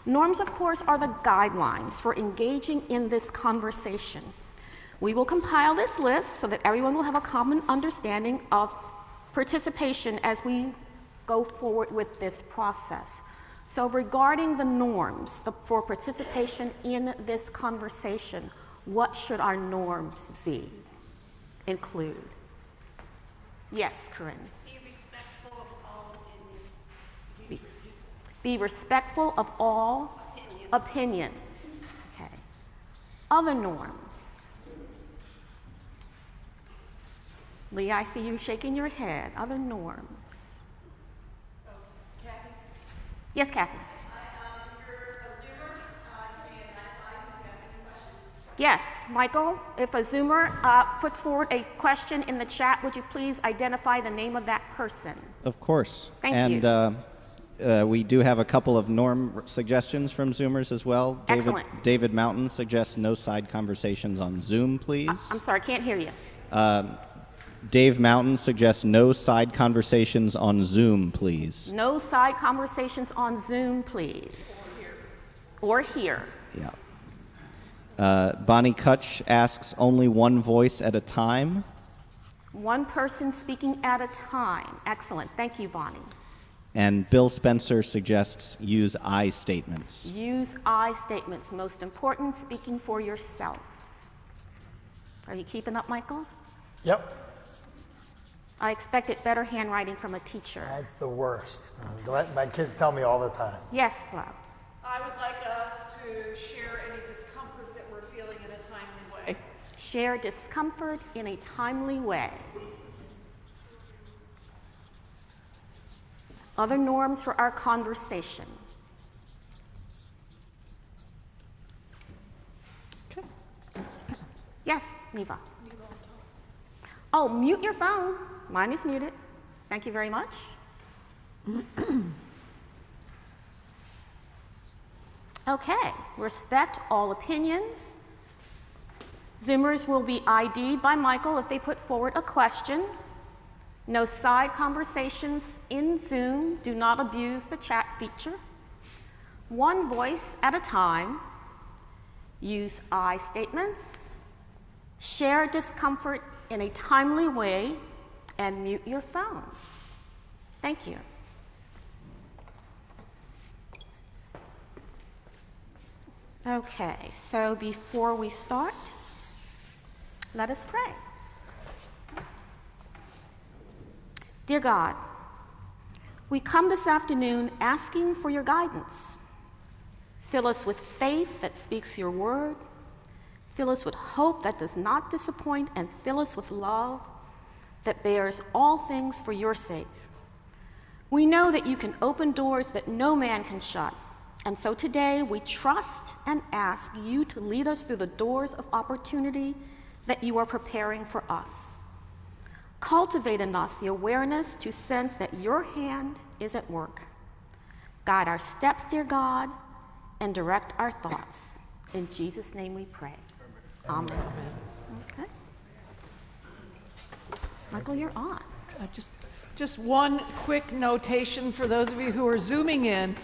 Norms, of course, are the guidelines for engaging in this conversation. We will compile this list so that everyone will have a common understanding of participation as we go forward with this process. So regarding the norms for participation in this conversation, what should our norms include? Yes, Corinne. Be respectful of all opinions. Be respectful of all opinions. Okay. Other norms. Lee, I see you shaking your head. Other norms. Oh, Kathy? Yes, Kathy. You're a Zoomer. Can you identify who's asking the question? Yes, Michael, if a Zoomer puts forward a question in the chat, would you please identify the name of that person? Of course. Thank you. And we do have a couple of norm suggestions from Zoomers as well. Excellent. David Mountain suggests no side conversations on Zoom, please. I'm sorry, can't hear you. Dave Mountain suggests no side conversations on Zoom, please. No side conversations on Zoom, please. Or here. Yeah. Bonnie Kutch asks only one voice at a time. One person speaking at a time. Excellent. Thank you, Bonnie. And Bill Spencer suggests use I statements. Use I statements. Most important, speaking for yourself. Are you keeping up, Michael? Yep. I expected better handwriting from a teacher. That's the worst. My kids tell me all the time. Yes, Flo. I would like us to share any discomfort that we're feeling in a timely way. Share discomfort in a timely way. Other norms for our conversation. Okay. Yes, Neva. Oh, mute your phone. Mine is muted. Thank you very much. Okay, respect all opinions. Zoomers will be ID'd by Michael if they put forward a question. No side conversations in Zoom. Do not abuse the chat feature. One voice at a time. Use I statements. Share discomfort in a timely way, and mute your phone. Thank you. Okay, so before we start, let us pray. Dear God, we come this afternoon asking for your guidance. Fill us with faith that speaks your word. Fill us with hope that does not disappoint, and fill us with love that bears all things for your sake. We know that you can open doors that no man can shut, and so today we trust and ask you to lead us through the doors of opportunity that you are preparing for us. Cultivate in us the awareness to sense that your hand is at work. Guide our steps, dear God, and direct our thoughts. In Jesus' name we pray. Amen. Okay. Michael, you're on. Just one quick notation for those of you who are Zooming in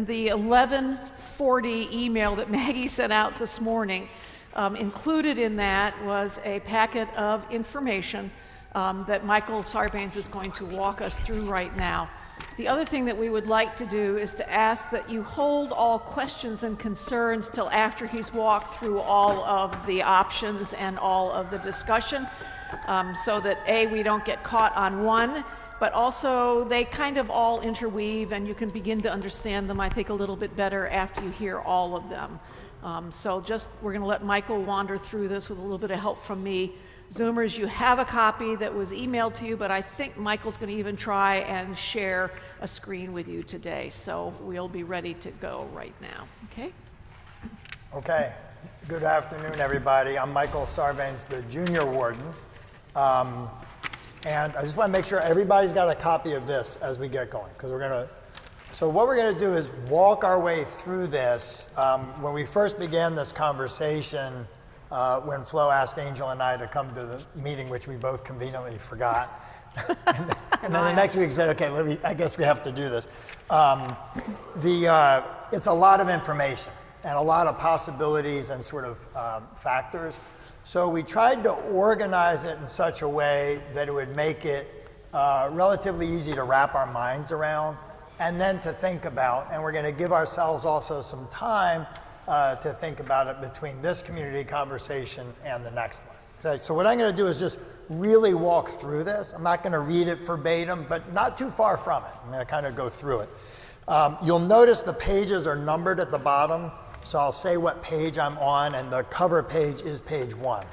the 11:40 email that Maggie sent out this morning. Included in that was a packet of information that Michael Sarbanes is going to walk us through right now. The other thing that we would like to do is to ask that you hold all questions and concerns till after he's walked through all of the options and all of the discussion, so that A, we don't get caught on one, but also they kind of all interweave and you can begin to understand them, I think, a little bit better after you hear all of them. We're going to let Michael wander through this with a little bit of help from me. Zoomers, you have a copy that was emailed to you, but I think Michael's going to even try and share a screen with you today. So we'll be ready to go right now. Okay? Okay. Good afternoon, everybody. I'm Michael Sarbanes, the junior warden. And I just want to make sure everybody's got a copy of this as we get going, because so what we're going to do is walk our way through this. When we first began this conversation, when Flo asked Angel and I to come to the meeting, which we both conveniently forgot, And then the next week said, okay, I guess we have to do this. It's a lot of information and a lot of possibilities and sort of factors. So we tried to organize it in such a way that it would make it relatively easy to wrap our minds around and then to think about. And we're going to give ourselves also some time to think about it between this community conversation and the next one. Okay, so what I'm going to do is just really walk through this. I'm not going to read it verbatim, but not too far from it. I'm going to kind of go through it. You'll notice the pages are numbered at the bottom, so I'll say what page I'm on, and the cover page is page 1.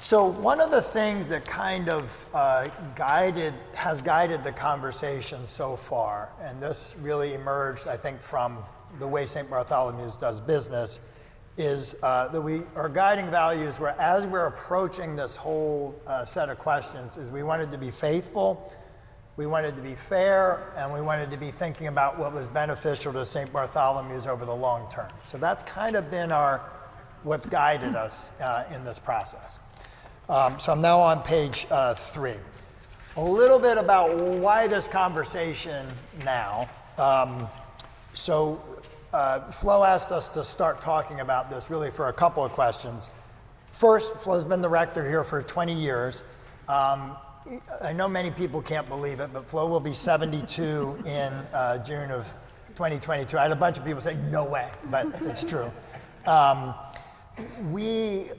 So one of the things that kind of has guided the conversation so far, and this really emerged, I think, from the way St. Bartholomew's does business, is that our guiding values were, as we're approaching this whole set of questions, is we wanted to be faithful, we wanted to be fair, and we wanted to be thinking about what was beneficial to St. Bartholomew's over the long term. So that's kind of been what's guided us in this process. So I'm now on page 3. A little bit about why this conversation now. Flo asked us to start talking about this really for a couple of questions. First, Flo's been the rector here for 20 years. I know many people can't believe it, but Flo will be 72 in June of 2022. I had a bunch of people say, no way, but it's true.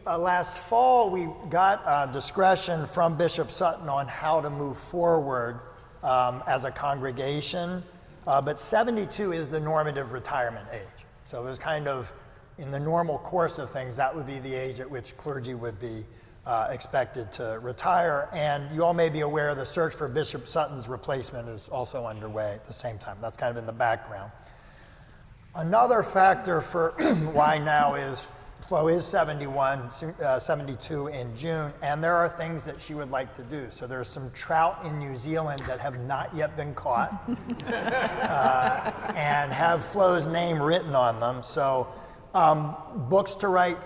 Last fall, we got discretion from Bishop Sutton on how to move forward as a congregation. But 72 is the normative retirement age. So it was kind of, in the normal course of things, that would be the age at which clergy would be expected to retire. And you all may be aware the search for Bishop Sutton's replacement is also underway at the same time. That's kind of in the background. Another factor for why now is Flo is 72 in June, and there are things that she would like to do. So there's some trout in New Zealand that have not yet been caught and have Flo's name written on them. So books to write,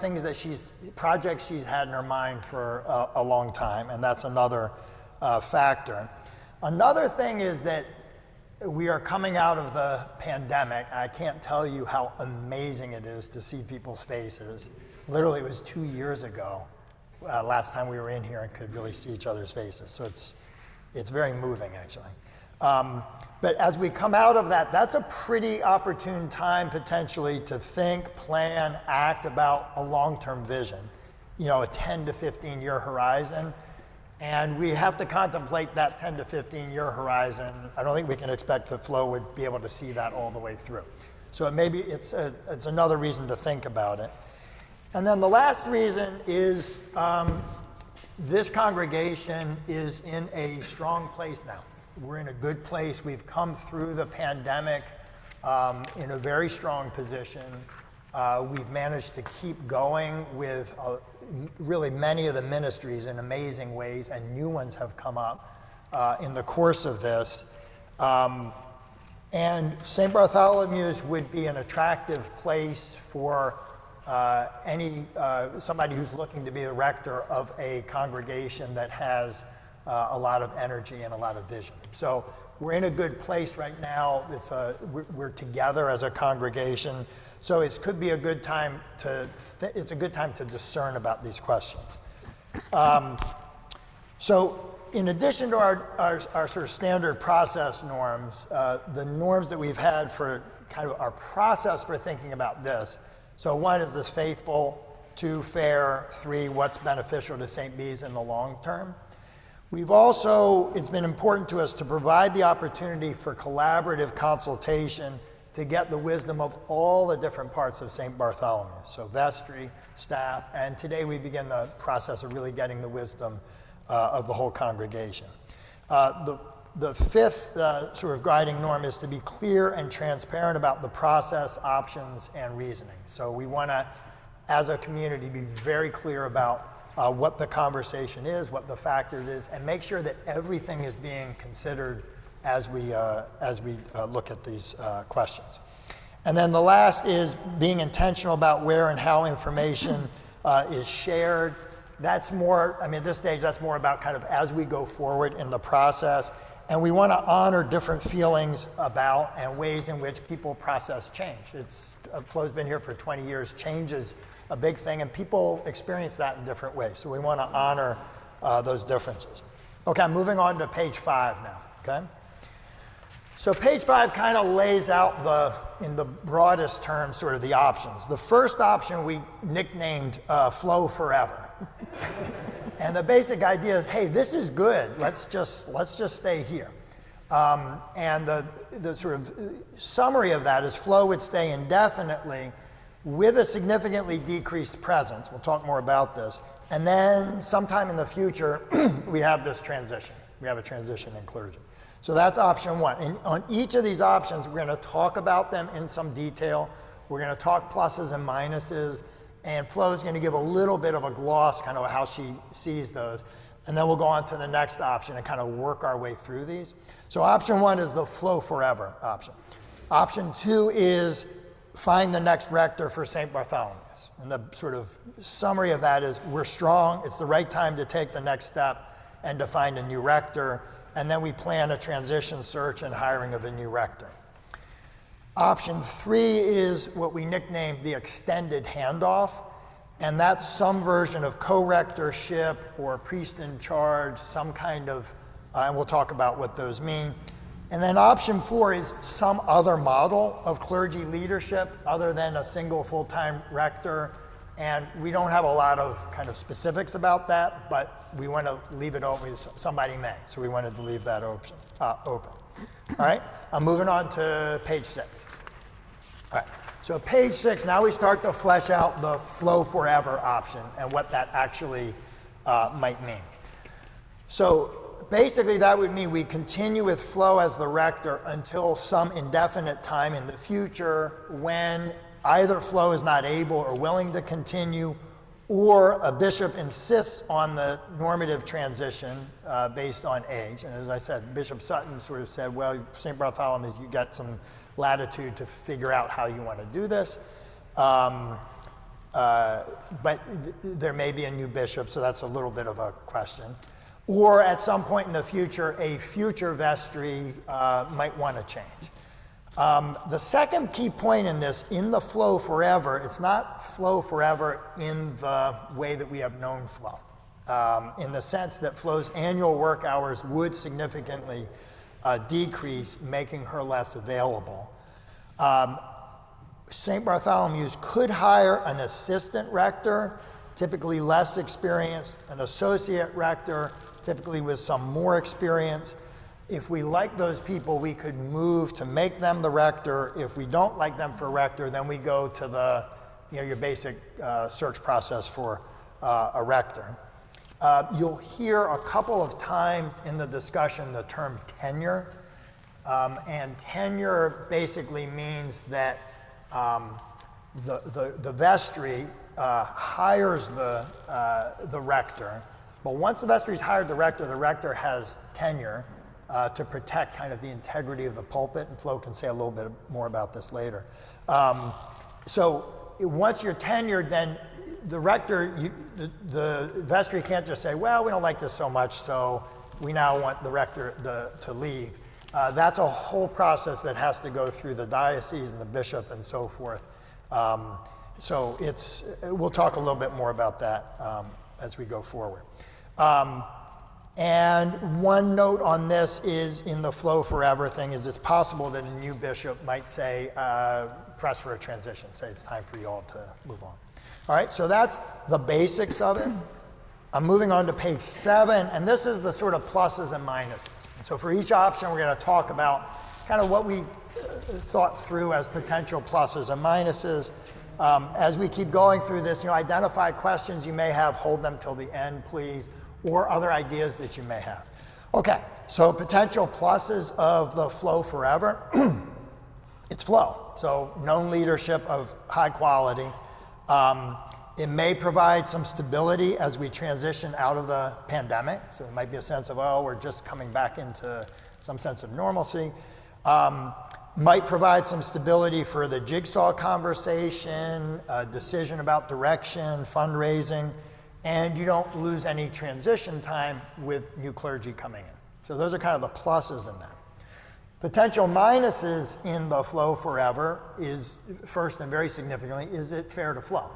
projects she's had in her mind for a long time, and that's another factor. Another thing is that we are coming out of the pandemic. I can't tell you how amazing it is to see people's faces. Literally, it was 2 years ago, last time we were in here and could really see each other's faces. So it's very moving, actually. But as we come out of that, that's a pretty opportune time potentially to think, plan, act about a long-term vision, a 10 to 15 year horizon. And we have to contemplate that 10 to 15 year horizon. I don't think we can expect that Flo would be able to see that all the way through. So it's another reason to think about it. And then the last reason is this congregation is in a strong place now. We're in a good place. We've come through the pandemic in a very strong position. We've managed to keep going with really many of the ministries in amazing ways, and new ones have come up in the course of this. And St. Bartholomew's would be an attractive place for somebody who's looking to be the rector of a congregation that has a lot of energy and a lot of vision. So we're in a good place right now. We're together as a congregation. So it could be a good time it's a good time to discern about these questions. So in addition to our sort of standard process norms, the norms that we've had for kind of our process for thinking about this. So 1 is this faithful, 2, fair, 3, what's beneficial to St. B's in the long term. It's been important to us to provide the opportunity for collaborative consultation to get the wisdom of all the different parts of St. Bartholomew. So vestry, staff, and today we begin the process of really getting the wisdom of the whole congregation. The fifth sort of guiding norm is to be clear and transparent about the process, options, and reasoning. So we want to, as a community, be very clear about what the conversation is, what the factors is, and make sure that everything is being considered as we look at these questions. And then the last is being intentional about where and how information is shared. That's more, I mean, at this stage, that's more about kind of as we go forward in the process. And we want to honor different feelings about and ways in which people process change. Flo's been here for 20 years. Change is a big thing, and people experience that in different ways. So we want to honor those differences. Okay, I'm moving on to page 5 now, okay? So page 5 kind of lays out in the broadest terms, sort of the options. The first option we nicknamed Flow Forever. And the basic idea is, hey, this is good. Let's just stay here. And the sort of summary of that is flow would stay indefinitely with a significantly decreased presence. We'll talk more about this. And then sometime in the future, we have this transition. We have a transition in clergy. So that's option 1. And on each of these options, we're going to talk about them in some detail. We're going to talk pluses and minuses. And Flo is going to give a little bit of a gloss, kind of how she sees those. And then we'll go on to the next option and kind of work our way through these. So option 1 is the Flow Forever option. Option 2 is find the next rector for St. Bartholomew's. And the sort of summary of that is we're strong. It's the right time to take the next step and to find a new rector. And then we plan a transition search and hiring of a new rector. Option 3 is what we nicknamed the extended handoff, and that's some version of co-rectorship or priest in charge, some kind of, and we'll talk about what those mean. And then option 4 is some other model of clergy leadership other than a single full-time rector, and we don't have a lot of kind of specifics about that, but we want to leave it open. Somebody may, so we wanted to leave that open. All right, I'm moving on to page 6. All right, so page 6, now we start to flesh out the Flow Forever option and what that actually might mean. So basically that would mean we continue with Flo as the rector until some indefinite time in the future when either Flo is not able or willing to continue, or a bishop insists on the normative transition based on age. And as I said, Bishop Sutton sort of said, well, St. Bartholomew's, you got some latitude to figure out how you want to do this. But there may be a new bishop, so that's a little bit of a question. Or at some point in the future, a future vestry might want to change. The second key point in this, in the Flow Forever, it's not Flow Forever in the way that we have known Flo, in the sense that Flo's annual work hours would significantly decrease, making her less available. St. Bartholomew's could hire an assistant rector, typically less experienced, an associate rector, typically with some more experience. If we like those people, we could move to make them the rector. If we don't like them for rector, then we go to the, your basic search process for a rector. You'll hear a couple of times in the discussion the term tenure. And tenure basically means that the vestry hires the rector. But once the vestry's hired the rector has tenure to protect kind of the integrity of the pulpit, and Flo can say a little bit more about this later. So once you're tenured, then the rector, the vestry can't just say, well, we don't like this so much, so we now want the rector to leave. That's a whole process that has to go through the diocese and the bishop and so forth. So we'll talk a little bit more about that as we go forward. And one note on this is in the Flow Forever thing is it's possible that a new bishop might say, press for a transition, say it's time for you all to move on. All right, so that's the basics of it. I'm moving on to page 7, and this is the sort of pluses and minuses. And so for each option, we're going to talk about kind of what we thought through as potential pluses and minuses. As we keep going through this, identify questions you may have, hold them till the end, please, or other ideas that you may have. Okay, so potential pluses of the Flow Forever. It's Flow, so known leadership of high quality. It may provide some stability as we transition out of the pandemic. So it might be a sense of, we're just coming back into some sense of normalcy. Might provide some stability for the jigsaw conversation, decision about direction, fundraising, and you don't lose any transition time with new clergy coming in. So those are kind of the pluses in that. Potential minuses in the flow forever is, first and very significantly, is it fair to flow,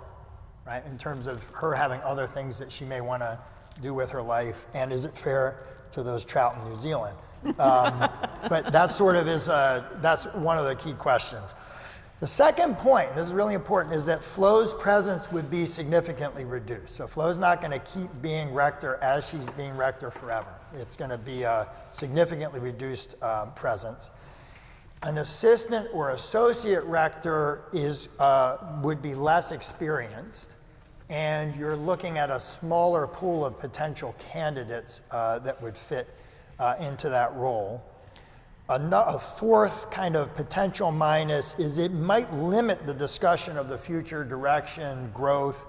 right? In terms of her having other things that she may want to do with her life, and is it fair to those trout in New Zealand? But that sort of is, that's one of the key questions. The second point, this is really important, is that Flo's presence would be significantly reduced. So Flo's not going to keep being rector as she's being rector forever. It's going to be a significantly reduced presence. An assistant or associate rector would be less experienced, and you're looking at a smaller pool of potential candidates that would fit into that role. A fourth kind of potential minus is it might limit the discussion of the future direction, growth,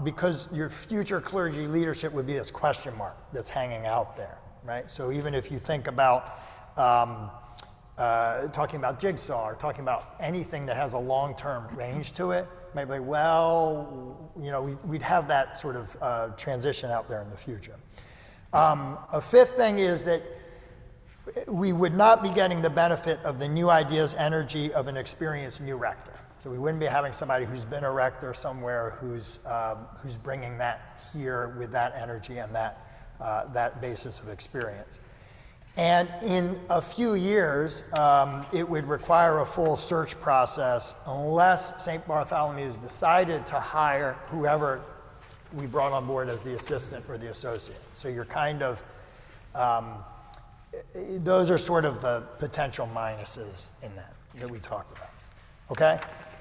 because your future clergy leadership would be this question mark that's hanging out there, right? So even if you think about talking about Jigsaw or talking about anything that has a long-term range to it, might be, well, you know, we'd have that sort of transition out there in the future. A fifth thing is that we would not be getting the benefit of the new ideas, energy of an experienced new rector. So we wouldn't be having somebody who's been a rector somewhere who's bringing that here with that energy and that basis of experience. And in a few years, it would require a full search process unless St. Bartholomew's decided to hire whoever we brought on board as the assistant or the associate. So you're kind of, those are sort of the potential minuses in that we talked about, okay?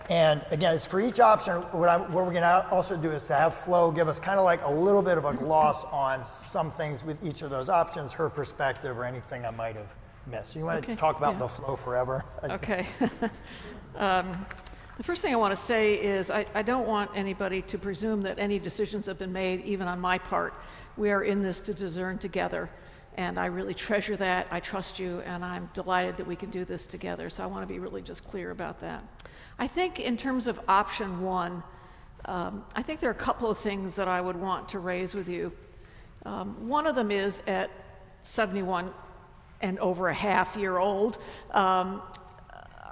And again, it's for each option, what we're gonna also do is to have Flo give us kind of like a little bit of a gloss on some things with each of those options, her perspective, or anything I might have missed. So you want to talk about the flow forever? Okay. The first thing I want to say is I don't want anybody to presume that any decisions have been made, even on my part. We are in this to discern together, and I really treasure that. I trust you, and I'm delighted that we can do this together. So I want to be really just clear about that. I think in terms of option one, I think there are a couple of things that I would want to raise with you. One of them is at 71 and over a half year old,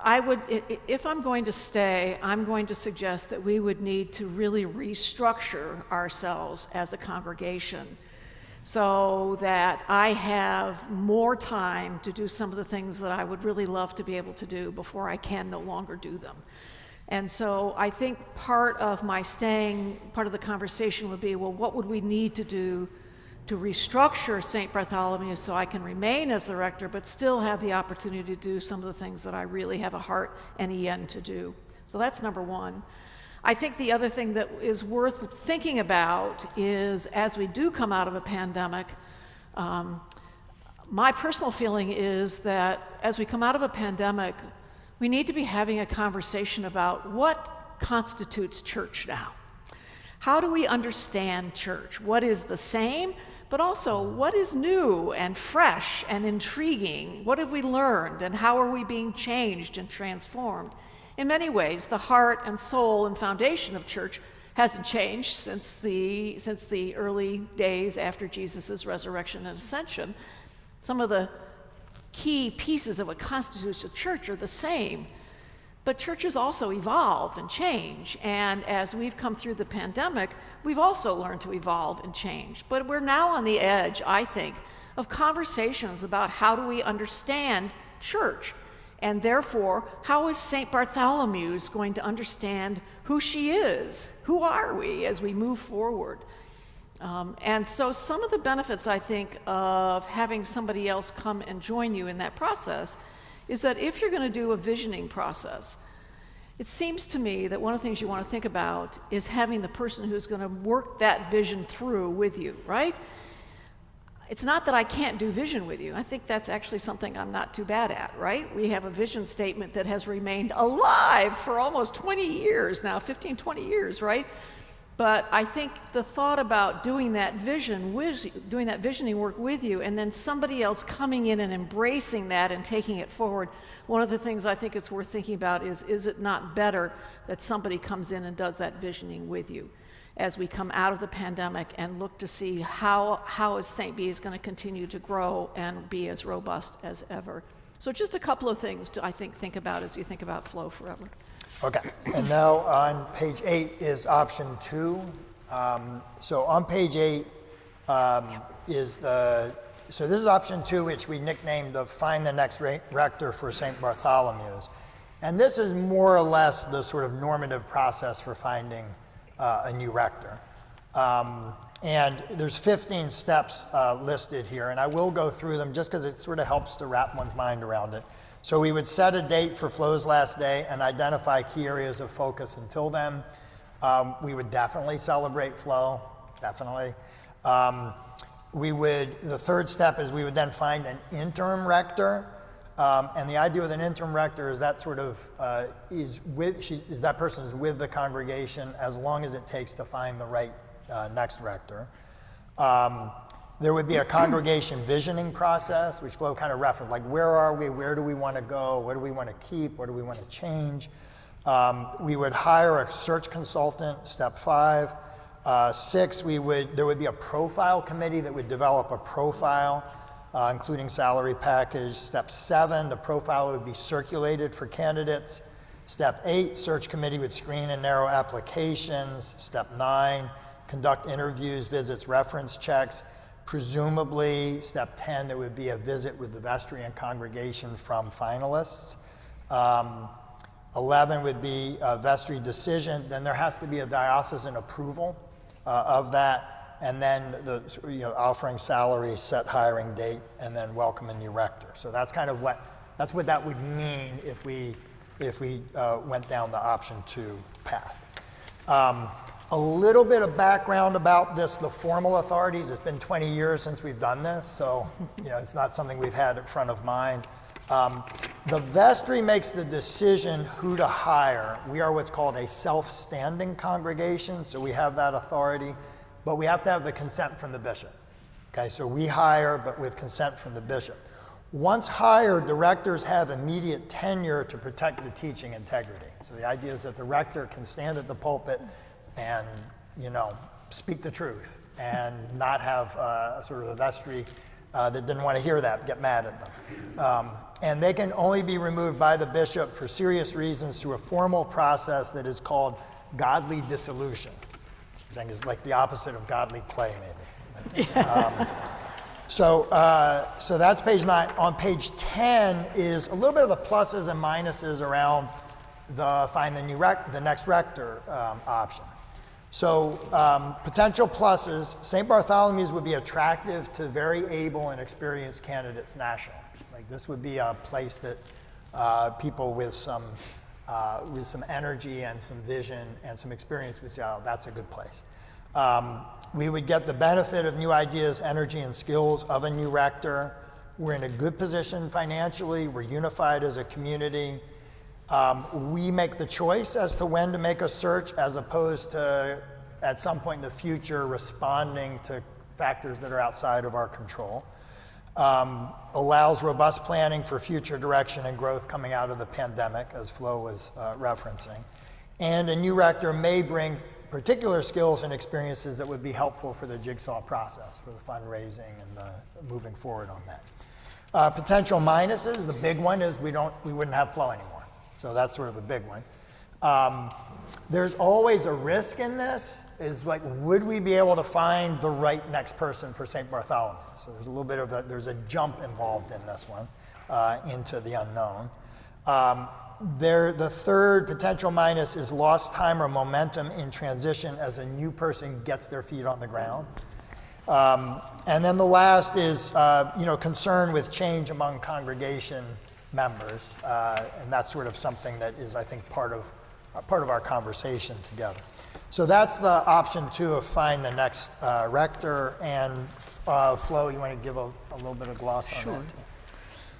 I would, if I'm going to stay, I'm going to suggest that we would need to really restructure ourselves as a congregation so that I have more time to do some of the things that I would really love to be able to do before I can no longer do them. And so I think part of my staying, part of the conversation would be, well, what would we need to do to restructure St. Bartholomew so I can remain as the rector, but still have the opportunity to do some of the things that I really have a heart and a yen to do. So that's number one. I think the other thing that is worth thinking about is, as we do come out of a pandemic, my personal feeling is that as we come out of a pandemic, we need to be having a conversation about what constitutes church now. How do we understand church? What is the same, but also what is new and fresh and intriguing? What have we learned, and how are we being changed and transformed? In many ways, the heart and soul and foundation of church hasn't changed since the early days after Jesus' resurrection and ascension. Some of the key pieces of what constitutes a church are the same. But churches also evolve and change, and as we've come through the pandemic, we've also learned to evolve and change. But we're now on the edge, I think, of conversations about how do we understand church, and therefore, how is St. Bartholomew's going to understand who she is? Who are we as we move forward? And so some of the benefits, I think, of having somebody else come and join you in that process is that if you're going to do a visioning process, it seems to me that one of the things you want to think about is having the person who's going to work that vision through with you, right? It's not that I can't do vision with you. I think that's actually something I'm not too bad at, right? We have a vision statement that has remained alive for almost 20 years now, 15, 20 years, right? But I think the thought about doing that visioning work with you, and then somebody else coming in and embracing that and taking it forward, one of the things I think it's worth thinking about is it not better that somebody comes in and does that visioning with you? as we come out of the pandemic and look to see how is St. B is going to continue to grow and be as robust as ever. So just a couple of things to, I think about as you think about Flow Forever. Okay, and now on page 8 is option 2. So on page 8 so this is option 2, which we nicknamed the Find the Next Rector for St. Bartholomew's. And this is more or less the sort of normative process for finding a new rector. And there's 15 steps listed here, and I will go through them just because it sort of helps to wrap one's mind around it. So we would set a date for Flow's last day and identify key areas of focus until then. We would definitely celebrate Flow, definitely. The third step is we would then find an interim rector. And the idea with an interim rector is that sort of that person is with the congregation as long as it takes to find the right next rector. There would be a congregation visioning process, which Flo kind of referenced, like where are we, where do we want to go, what do we want to keep, what do we want to change. We would hire a search consultant, step 5. 6, there would be a profile committee that would develop a profile, including salary package. Step 7, the profile would be circulated for candidates. Step 8, search committee would screen and narrow applications. Step 9, conduct interviews, visits, reference checks. Presumably, step 10, there would be a visit with the vestry and congregation from finalists. 11 would be a vestry decision. Then there has to be a diocesan approval of that, and then offering salary, set hiring date, and then welcome a new rector. So that's kind of what that would mean if we went down the option 2 path. A little bit of background about this, the formal authorities. It's been 20 years since we've done this, so it's not something we've had in front of mind. The vestry makes the decision who to hire. We are what's called a self-standing congregation, so we have that authority, but we have to have the consent from the bishop. Okay, so we hire, but with consent from the bishop. Once hired, the rectors have immediate tenure to protect the teaching integrity. So the idea is that the rector can stand at the pulpit and, speak the truth and not have sort of a vestry that didn't want to hear that, get mad at them. And they can only be removed by the bishop for serious reasons through a formal process that is called godly dissolution. I think it's like the opposite of godly play, maybe. So that's page 9. On page 10 is a little bit of the pluses and minuses around the find the next rector option. So potential pluses, St. Bartholomew's would be attractive to very able and experienced candidates nationally. Like this would be a place that people with some energy and some vision and some experience would say, oh, that's a good place. We would get the benefit of new ideas, energy, and skills of a new rector. We're in a good position financially. We're unified as a community. We make the choice as to when to make a search as opposed to, at some point in the future, responding to factors that are outside of our control. Allows robust planning for future direction and growth coming out of the pandemic, as Flo was referencing. And a new rector may bring particular skills and experiences that would be helpful for the jigsaw process, for the fundraising and the moving forward on that. Potential minuses, the big one is we wouldn't have Flo anymore. So that's sort of a big one. There's always a risk in this, is like, would we be able to find the right next person for St. Bartholomew? So there's a little bit of there's a jump involved in this one into the unknown. The third potential minus is lost time or momentum in transition as a new person gets their feet on the ground. And then the last is concern with change among congregation members, and that's sort of something that is, I think, part of our conversation together. So that's the option 2 of find the next rector. And Flo, you want to give a little bit of gloss on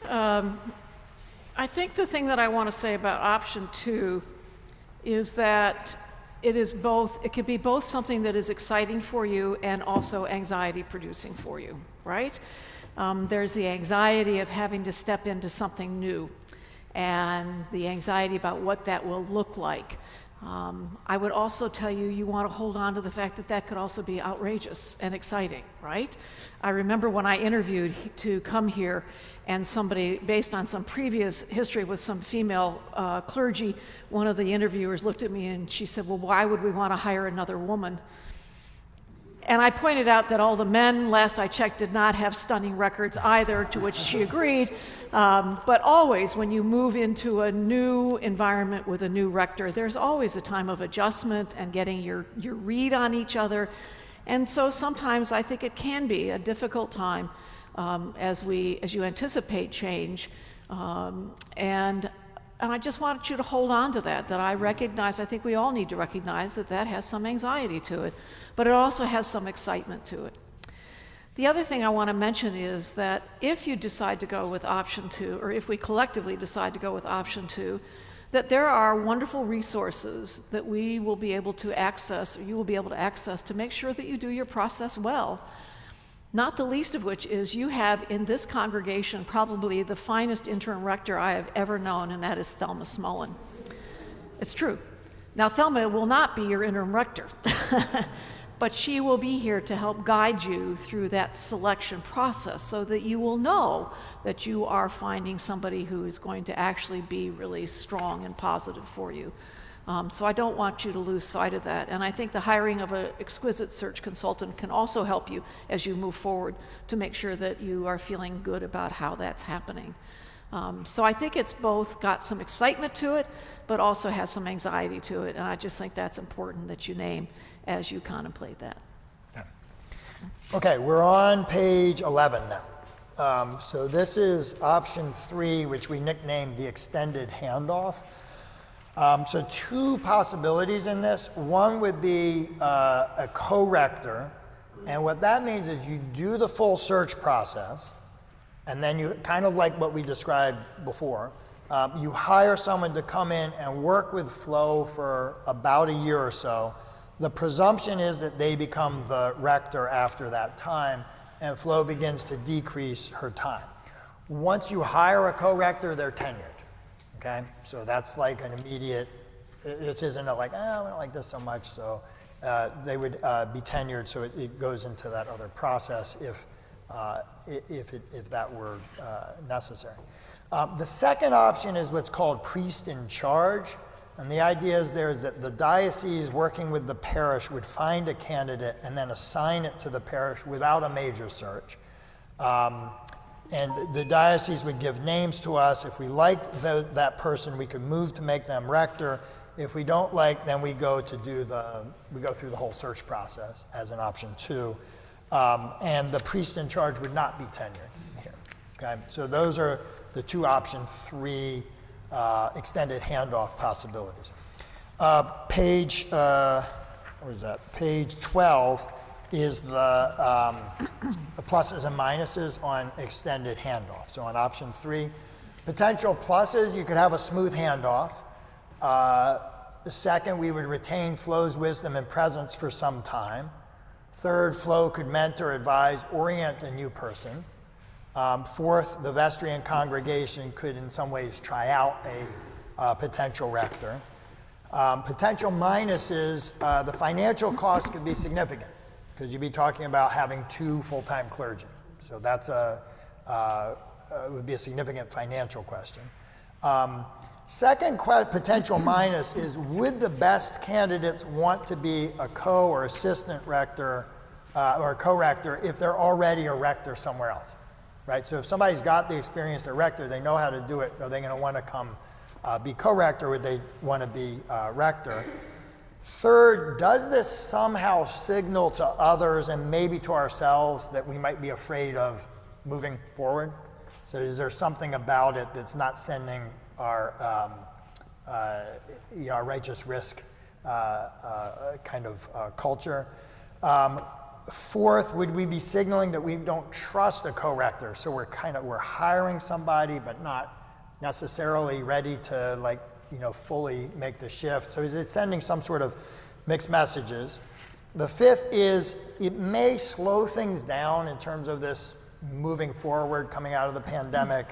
that? I think the thing that I want to say about option 2 is that it can be both something that is exciting for you and also anxiety producing for you, right? There's the anxiety of having to step into something new and the anxiety about what that will look like. I would also tell you, you want to hold on to the fact that that could also be outrageous and exciting, right? I remember when I interviewed to come here, and somebody, based on some previous history with some female clergy, one of the interviewers looked at me and she said, well, why would we want to hire another woman? And I pointed out that all the men, last I checked, did not have stunning records either, to which she agreed. But always, when you move into a new environment with a new rector, there's always a time of adjustment and getting your read on each other. And so sometimes I think it can be a difficult time as you anticipate change. And I just want you to hold on to that I recognize, I think we all need to recognize that has some anxiety to it, but it also has some excitement to it. The other thing I want to mention is that if you decide to go with option 2, or if we collectively decide to go with option 2, that there are wonderful resources that we will be able to access, or you will be able to access, to make sure that you do your process well. Not the least of which is you have in this congregation probably the finest interim rector I have ever known, and that is Thelma Smullen. It's true. Now, Thelma will not be your interim rector, but she will be here to help guide you through that selection process so that you will know that you are finding somebody who is going to actually be really strong and positive for you. So I don't want you to lose sight of that. And I think the hiring of an exquisite search consultant can also help you as you move forward to make sure that you are feeling good about how that's happening. So I think it's both got some excitement to it, but also has some anxiety to it. And I just think that's important that you name as you contemplate that. Okay, we're on page 11 now. So this is option 3, which we nicknamed the extended handoff. So 2 possibilities in this. One would be a co-rector, and what that means is you do the full search process, and then you, kind of like what we described before, you hire someone to come in and work with Flo for about a year or so. The presumption is that they become the rector after that time, and Flo begins to decrease her time. Once you hire a co-rector, they're tenured. Okay, so that's like an immediate, this isn't a like, I don't like this so much, so they would be tenured, so it goes into that other process if that were necessary. The second option is what's called priest in charge, and the idea is that the diocese working with the parish would find a candidate and then assign it to the parish without a major search. And the diocese would give names to us. If we liked that person, we could move to make them rector. If we don't like, then we go through the whole search process as an option 2. And the priest in charge would not be tenured here. Okay, so those are the 2 option 3 extended handoff possibilities. Page 12 is the pluses and minuses on extended handoff. So on option 3, potential pluses, you could have a smooth handoff. The second, we would retain Flo's wisdom and presence for some time. Third, Flo could mentor, advise, orient a new person. Fourth, the vestry and congregation could in some ways try out a potential rector. Potential minuses, the financial cost could be significant, because you'd be talking about having 2 full-time clergy. So that's would be a significant financial question. Second potential minus is, would the best candidates want to be a co or assistant rector or a co-rector if they're already a rector somewhere else, right? So if somebody's got the experience as a rector, they know how to do it, are they going to want to come be co-rector, or would they want to be rector? Third, does this somehow signal to others and maybe to ourselves that we might be afraid of moving forward? So is there something about it that's not sending our righteous risk kind of culture? Fourth, would we be signaling that we don't trust a co-rector? So we're hiring somebody but not necessarily ready to fully make the shift. So is it sending some sort of mixed messages? The fifth is it may slow things down in terms of this moving forward, coming out of the pandemic,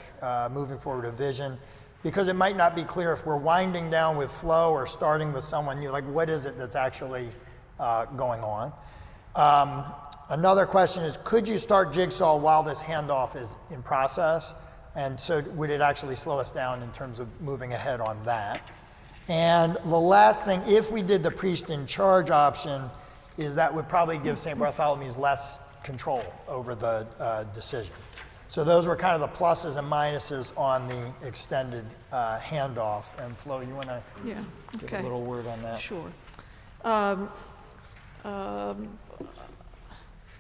moving forward a vision, because it might not be clear if we're winding down with Flo or starting with someone new, like what is it that's actually going on? Another question is, could you start Jigsaw while this handoff is in process? And so would it actually slow us down in terms of moving ahead on that? And the last thing, if we did the priest in charge option, is that would probably give St. Bartholomew's less control over the decision. So those were kind of the pluses and minuses on the extended handoff. And Flo, you want to give a little word on that? Sure.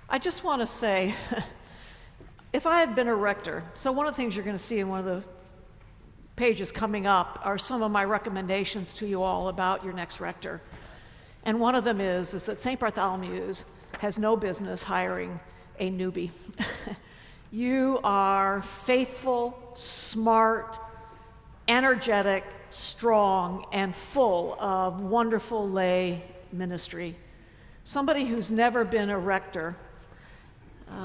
I just want to say, if I had been a rector, so one of the things you're going to see in one of the pages coming up are some of my recommendations to you all about your next rector. And one of them is that St. Bartholomew's has no business hiring a newbie. You are faithful, smart, energetic, strong, and full of wonderful lay ministry. Somebody who's never been a rector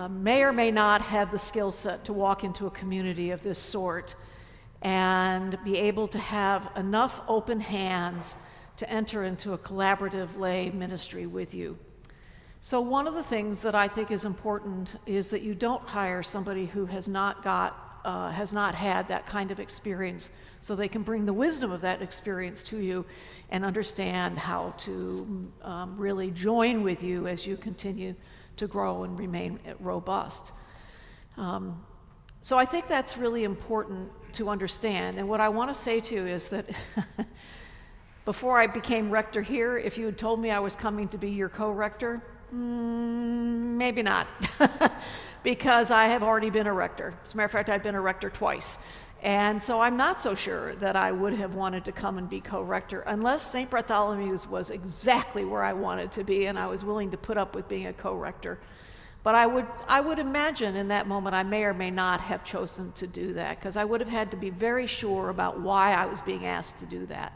may or may not have the skill set to walk into a community of this sort and be able to have enough open hands to enter into a collaborative lay ministry with you. So one of the things that I think is important is that you don't hire somebody who has not had that kind of experience, so they can bring the wisdom of that experience to you and understand how to really join with you as you continue to grow and remain robust. So I think that's really important to understand. And what I want to say to you is that before I became rector here, if you had told me I was coming to be your co-rector, maybe not, because I have already been a rector. As a matter of fact, I've been a rector twice. And so I'm not so sure that I would have wanted to come and be co-rector unless St. Bartholomew's was exactly where I wanted to be and I was willing to put up with being a co-rector. But I would imagine in that moment I may or may not have chosen to do that, because I would have had to be very sure about why I was being asked to do that.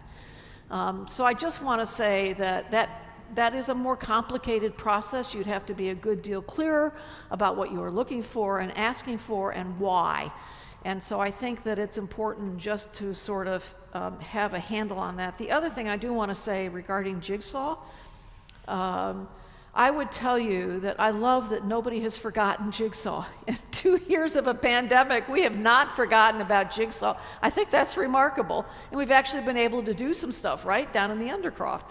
So I just want to say that is a more complicated process. You'd have to be a good deal clearer about what you are looking for and asking for and why. And so I think that it's important just to sort of have a handle on that. The other thing I do want to say regarding Jigsaw, I would tell you that I love that nobody has forgotten Jigsaw. In 2 years of a pandemic, we have not forgotten about Jigsaw. I think that's remarkable. And we've actually been able to do some stuff, right, down in the Undercroft.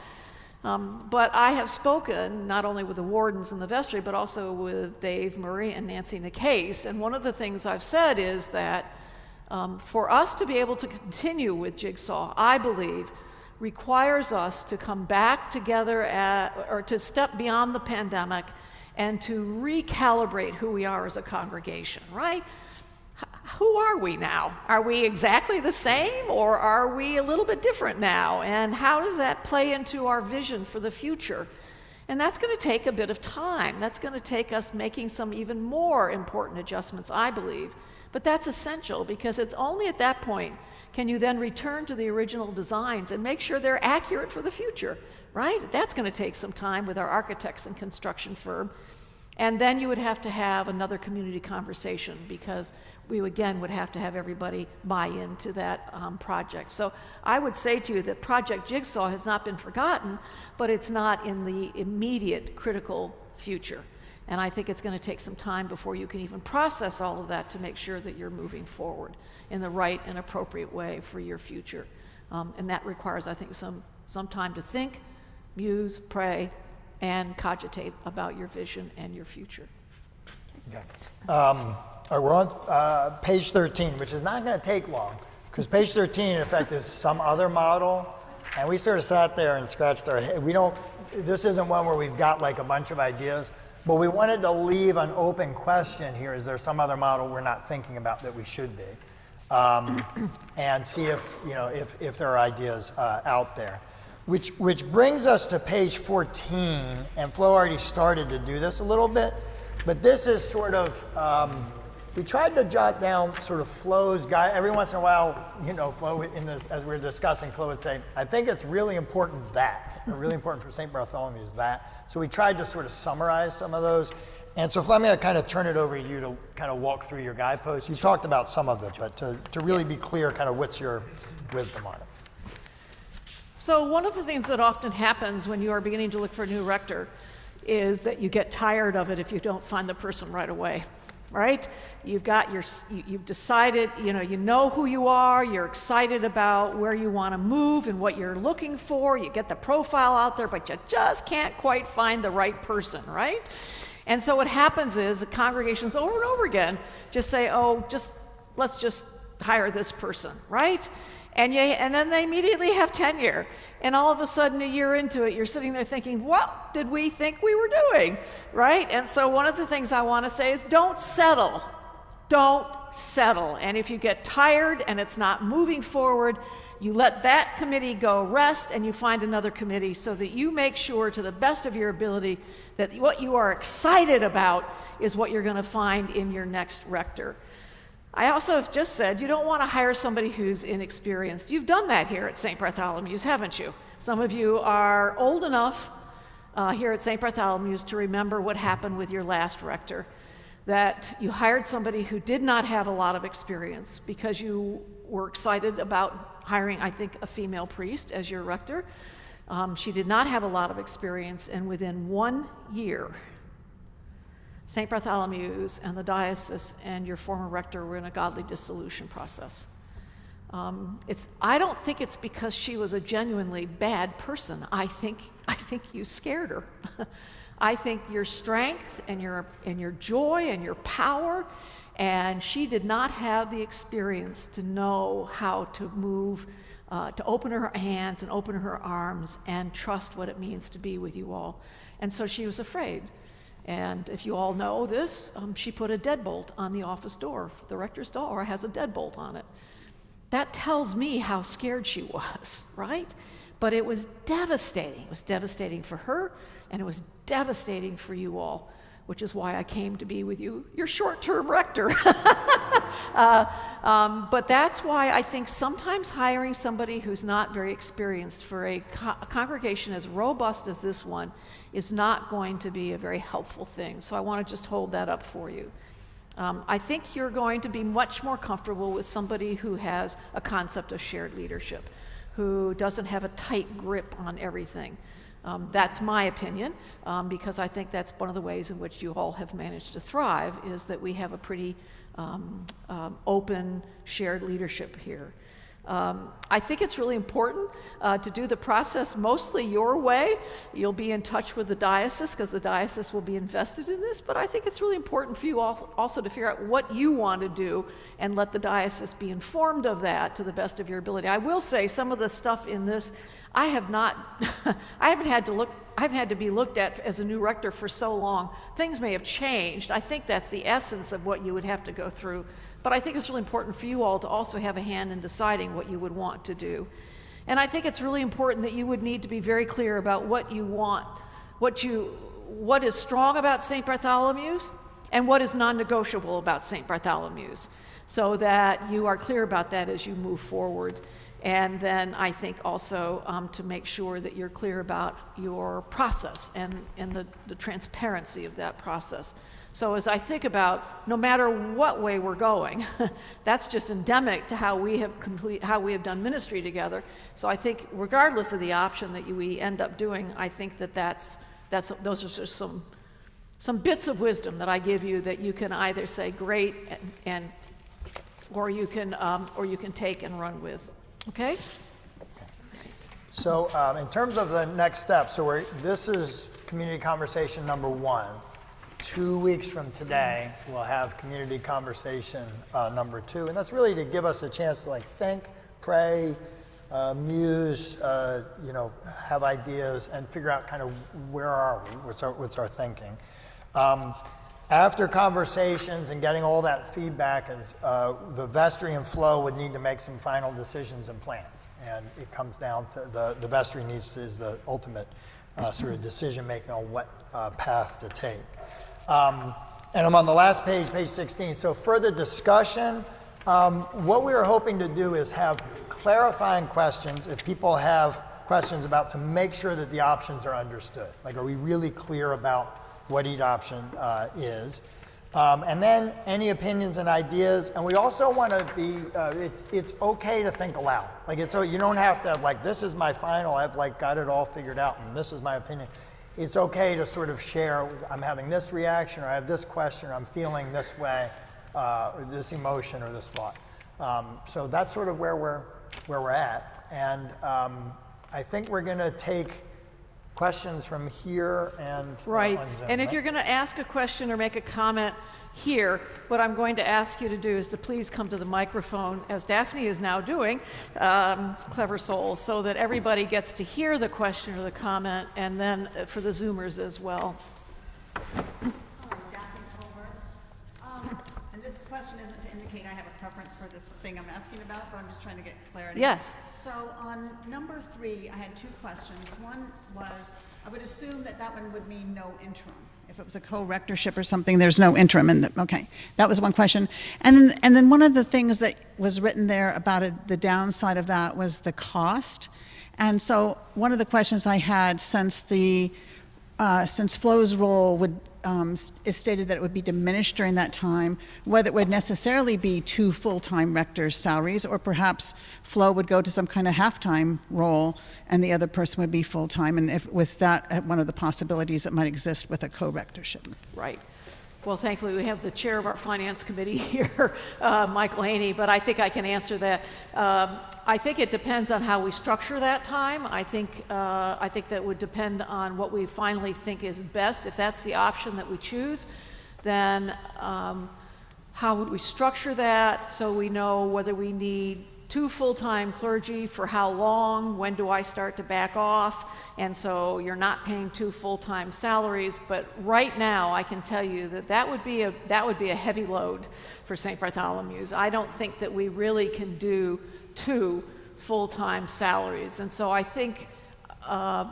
But I have spoken not only with the wardens in the vestry, but also with Dave Murray and Nancy Nicase. And one of the things I've said is that for us to be able to continue with Jigsaw, I believe, requires us to come back together or to step beyond the pandemic and to recalibrate who we are as a congregation, right? Who are we now? Are we exactly the same, or are we a little bit different now? And how does that play into our vision for the future? And that's going to take a bit of time. That's going to take us making some even more important adjustments, I believe. But that's essential, because it's only at that point can you then return to the original designs and make sure they're accurate for the future, right? That's going to take some time with our architects and construction firm. And then you would have to have another community conversation, because we again would have to have everybody buy into that project. So I would say to you that Project Jigsaw has not been forgotten, but it's not in the immediate critical future. And I think it's going to take some time before you can even process all of that to make sure that you're moving forward in the right and appropriate way for your future. And that requires, I think, some time to think, muse, pray, and cogitate about your vision and your future. Okay. All right, we're on page 13, which is not going to take long, because page 13, in effect, is some other model. And we sort of sat there and scratched our head. This isn't one where we've got like a bunch of ideas, but we wanted to leave an open question here. Is there some other model we're not thinking about that we should be? And see if there are ideas out there. Which brings us to page 14, and Flo already started to do this a little bit, but this is sort of, we tried to jot down sort of Flo's guide. Every once in a while, Flo, as we were discussing, Flo would say, I think it's really important really important for St. Bartholomew's that. So we tried to sort of summarize some of those. And so Fleming, I kind of turn it over to you to kind of walk through your guideposts. You talked about some of it, but to really be clear, kind of what's your wisdom on it? So one of the things that often happens when you are beginning to look for a new rector is that you get tired of it if you don't find the person right away, right? You've decided, you know who you are, you're excited about where you want to move and what you're looking for, you get the profile out there, but you just can't quite find the right person, right? And so what happens is the congregations over and over again just say, let's just hire this person, right? And then they immediately have tenure. And all of a sudden, a year into it, you're sitting there thinking, what did we think we were doing, right? And so one of the things I want to say is don't settle. Don't settle. And if you get tired and it's not moving forward, you let that committee go rest and you find another committee so that you make sure to the best of your ability that what you are excited about is what you're going to find in your next rector. I also have just said you don't want to hire somebody who's inexperienced. You've done that here at St. Bartholomew's, haven't you? Some of you are old enough here at St. Bartholomew's to remember what happened with your last rector, that you hired somebody who did not have a lot of experience because you were excited about hiring, I think, a female priest as your rector. She did not have a lot of experience, and within 1 year, St. Bartholomew's and the diocese and your former rector were in a godly dissolution process. I don't think it's because she was a genuinely bad person. I think you scared her. I think your strength and your joy and your power, and she did not have the experience to know how to move, to open her hands and open her arms and trust what it means to be with you all. And so she was afraid. And if you all know this, she put a deadbolt on the office door. The rector's door has a deadbolt on it. That tells me how scared she was, right? But it was devastating. It was devastating for her, and it was devastating for you all, which is why I came to be with you, your short-term rector. But that's why I think sometimes hiring somebody who's not very experienced for a congregation as robust as this one is not going to be a very helpful thing. So I want to just hold that up for you. I think you're going to be much more comfortable with somebody who has a concept of shared leadership, who doesn't have a tight grip on everything. That's my opinion, because I think that's one of the ways in which you all have managed to thrive, is that we have a pretty open, shared leadership here. I think it's really important to do the process mostly your way. You'll be in touch with the diocese because the diocese will be invested in this, but I think it's really important for you also to figure out what you want to do and let the diocese be informed of that to the best of your ability. I will say some of the stuff in this, I haven't had to be looked at as a new rector for so long. Things may have changed. I think that's the essence of what you would have to go through. But I think it's really important for you all to also have a hand in deciding what you would want to do. And I think it's really important that you would need to be very clear about what you want, what is strong about St. Bartholomew's and what is non-negotiable about St. Bartholomew's, so that you are clear about that as you move forward. And then I think also to make sure that you're clear about your process and the transparency of that process. So as I think about no matter what way we're going, that's just endemic to how we have done ministry together. So I think regardless of the option that we end up doing, I think those are just some bits of wisdom that I give you that you can either say great or you can take and run with. Okay? So in terms of the next step, this is community conversation number 1. 2 weeks from today, we'll have community conversation number 2, and that's really to give us a chance to think, pray, muse, have ideas, and figure out kind of where are we, what's our thinking. After conversations and getting all that feedback, the vestry and flow would need to make some final decisions and plans, and it comes down to the vestry is the ultimate sort of decision making on what path to take. And I'm on the last page, page 16. So further discussion, what we are hoping to do is have clarifying questions if people have questions to make sure that the options are understood. Are we really clear about what each option is. And then any opinions and ideas. And we also want to be, it's okay to think aloud. Like you don't have to have like, this is my final, I've like got it all figured out and this is my opinion. It's okay to sort of share, I'm having this reaction, or I have this question, or I'm feeling this way, or this emotion or this thought. So that's sort of where we're at. And I think we're going to take questions from here and Right. on Zoom, And if right? you're going to ask a question or make a comment here, what I'm going to ask you to do is to please come to the microphone, as Daphne is now doing, clever soul, so that everybody gets to hear the question or the comment, and then for the Zoomers as well. And this question isn't to indicate I have a preference for this thing I'm asking about, but I'm just trying to get clarity. Yes. So on number 3, I had 2 questions. One was, I would assume that one would mean no interim. If it was a co-rectorship or something, there's no interim. Okay, that was one question. And then one of the things that was written there about it, the downside of that was the cost. And so one of the questions I had, since Flo's role is stated that it would be diminished during that time, whether it would necessarily be 2 full-time rectors' salaries, or perhaps Flo would go to some kind of half-time role and the other person would be full-time, and if with that, one of the possibilities that might exist with a co-rectorship. Right. Well, thankfully, we have the chair of our finance committee here, Michael Haney, but I think I can answer that. I think it depends on how we structure that time. I think that would depend on what we finally think is best. If that's the option that we choose, then how would we structure that so we know whether we need 2 full-time clergy, for how long, when do I start to back off, and so you're not paying 2 full-time salaries. But right now I can tell you that would be a heavy load for St. Bartholomew's. I don't think that we really can do 2 full-time salaries, and so I think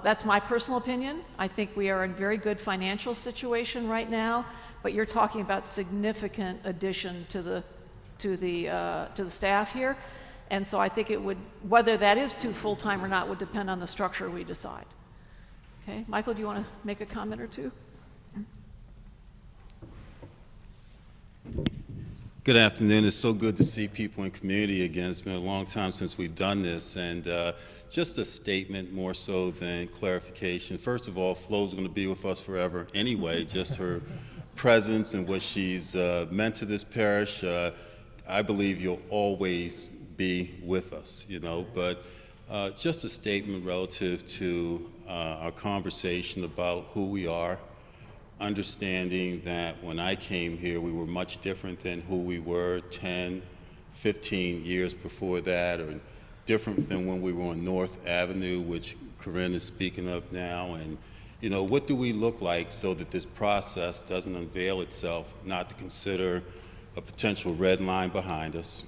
that's my personal opinion. I think we are in a very good financial situation right now, but you're talking about significant addition to the staff here. And so I think it would, whether that is 2 full-time or not, would depend on the structure we decide. Okay, Michael, do you want to make a comment or two? Good afternoon. It's so good to see people in community again. It's been a long time since we've done this, and just a statement more so than clarification. First of all, Flo's going to be with us forever anyway. Just her presence and what she's meant to this parish. I believe you'll always be with us, but just a statement relative to our conversation about who we are, understanding that when I came here, we were much different than who we were 10, 15 years before that, or different than when we were on North Avenue, which Corinne is speaking of now, and what do we look like so that this process doesn't unveil itself, not to consider a potential red line behind us,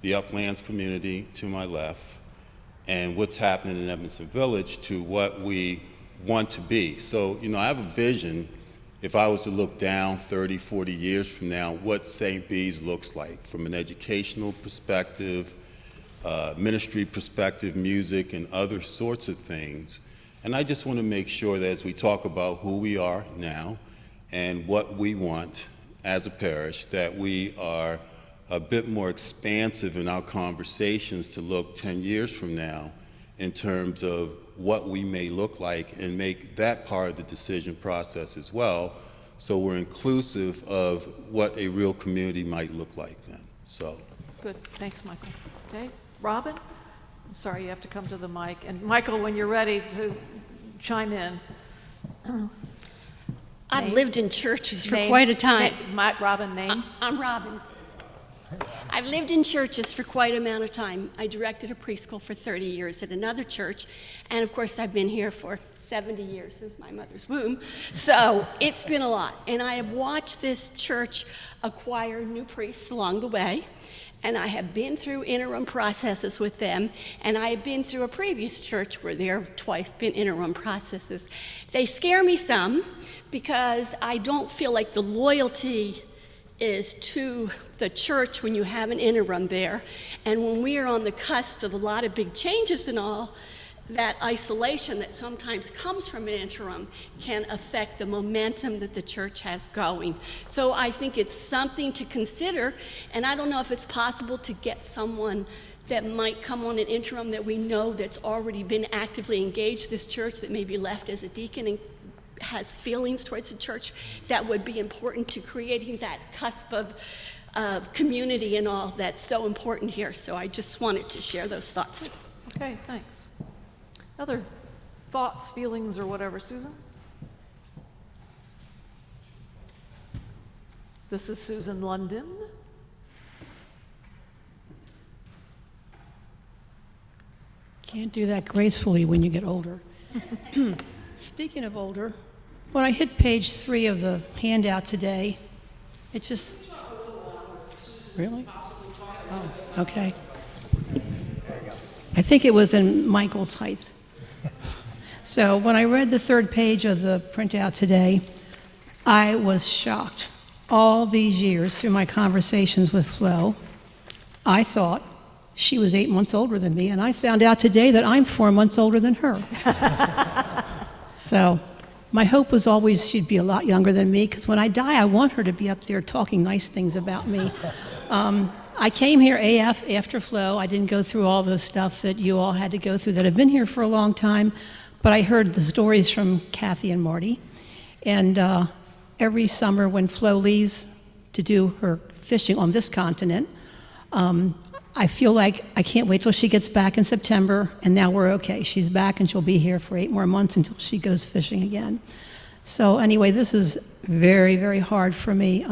the Uplands community to my left, and what's happening in Edmondson Village to what we want to be. So, I have a vision, if I was to look down 30, 40 years from now, what St. Bede's looks like from an educational perspective, ministry perspective, music, and other sorts of things. And I just want to make sure that as we talk about who we are now and what we want as a parish, that we are a bit more expansive in our conversations to look 10 years from now in terms of what we may look like, and make that part of the decision process as well, so we're inclusive of what a real community might look like then. So Good. Thanks, Michael. Okay, Robin? I'm sorry, you have to come to the mic. And Michael, when you're ready to chime in. I've Name? lived in churches for Name? quite a time. Robin, name? I'm Robin. I've lived in churches for quite a amount of time. I directed a preschool for 30 years at another church, and of course I've been here for 70 years since my mother's womb, so it's been a lot. And I have watched this church acquire new priests along the way, and I have been through interim processes with them, and I have been through a previous church where there have twice been interim processes. They scare me some because I don't feel like the loyalty is to the church when you have an interim there. And when we are on the cusp of a lot of big changes and all, that isolation that sometimes comes from an interim can affect the momentum that the church has going. So I think it's something to consider, and I don't know if it's possible to get someone that might come on an interim that we know that's already been actively engaged this church, that may be left as a deacon and has feelings towards the church that would be important to creating that cusp of community and all that's so important here. So I just wanted to share those thoughts. Okay, thanks. Other thoughts, feelings, or whatever, Susan? This is Susan London. Can't do that gracefully when you get older. Speaking of older, when I hit page 3 of the handout today, it just... Really? Oh, okay. I think it was in Michael's height. So when I read the 3rd page of the printout today, I was shocked. All these years through my conversations with Flo, I thought she was 8 months older than me, and I found out today that I'm 4 months older than her. So my hope was always she'd be a lot younger than me, because when I die, I want her to be up there talking nice things about me. I came here AF after Flo. I didn't go through all the stuff that you all had to go through that have been here for a long time, but I heard the stories from Kathy and Marty. And every summer when Flo leaves to do her fishing on this continent, I feel like I can't wait till she gets back in September, and now we're okay. She's back and she'll be here for 8 more months until she goes fishing again. So anyway, this is very, very hard for me.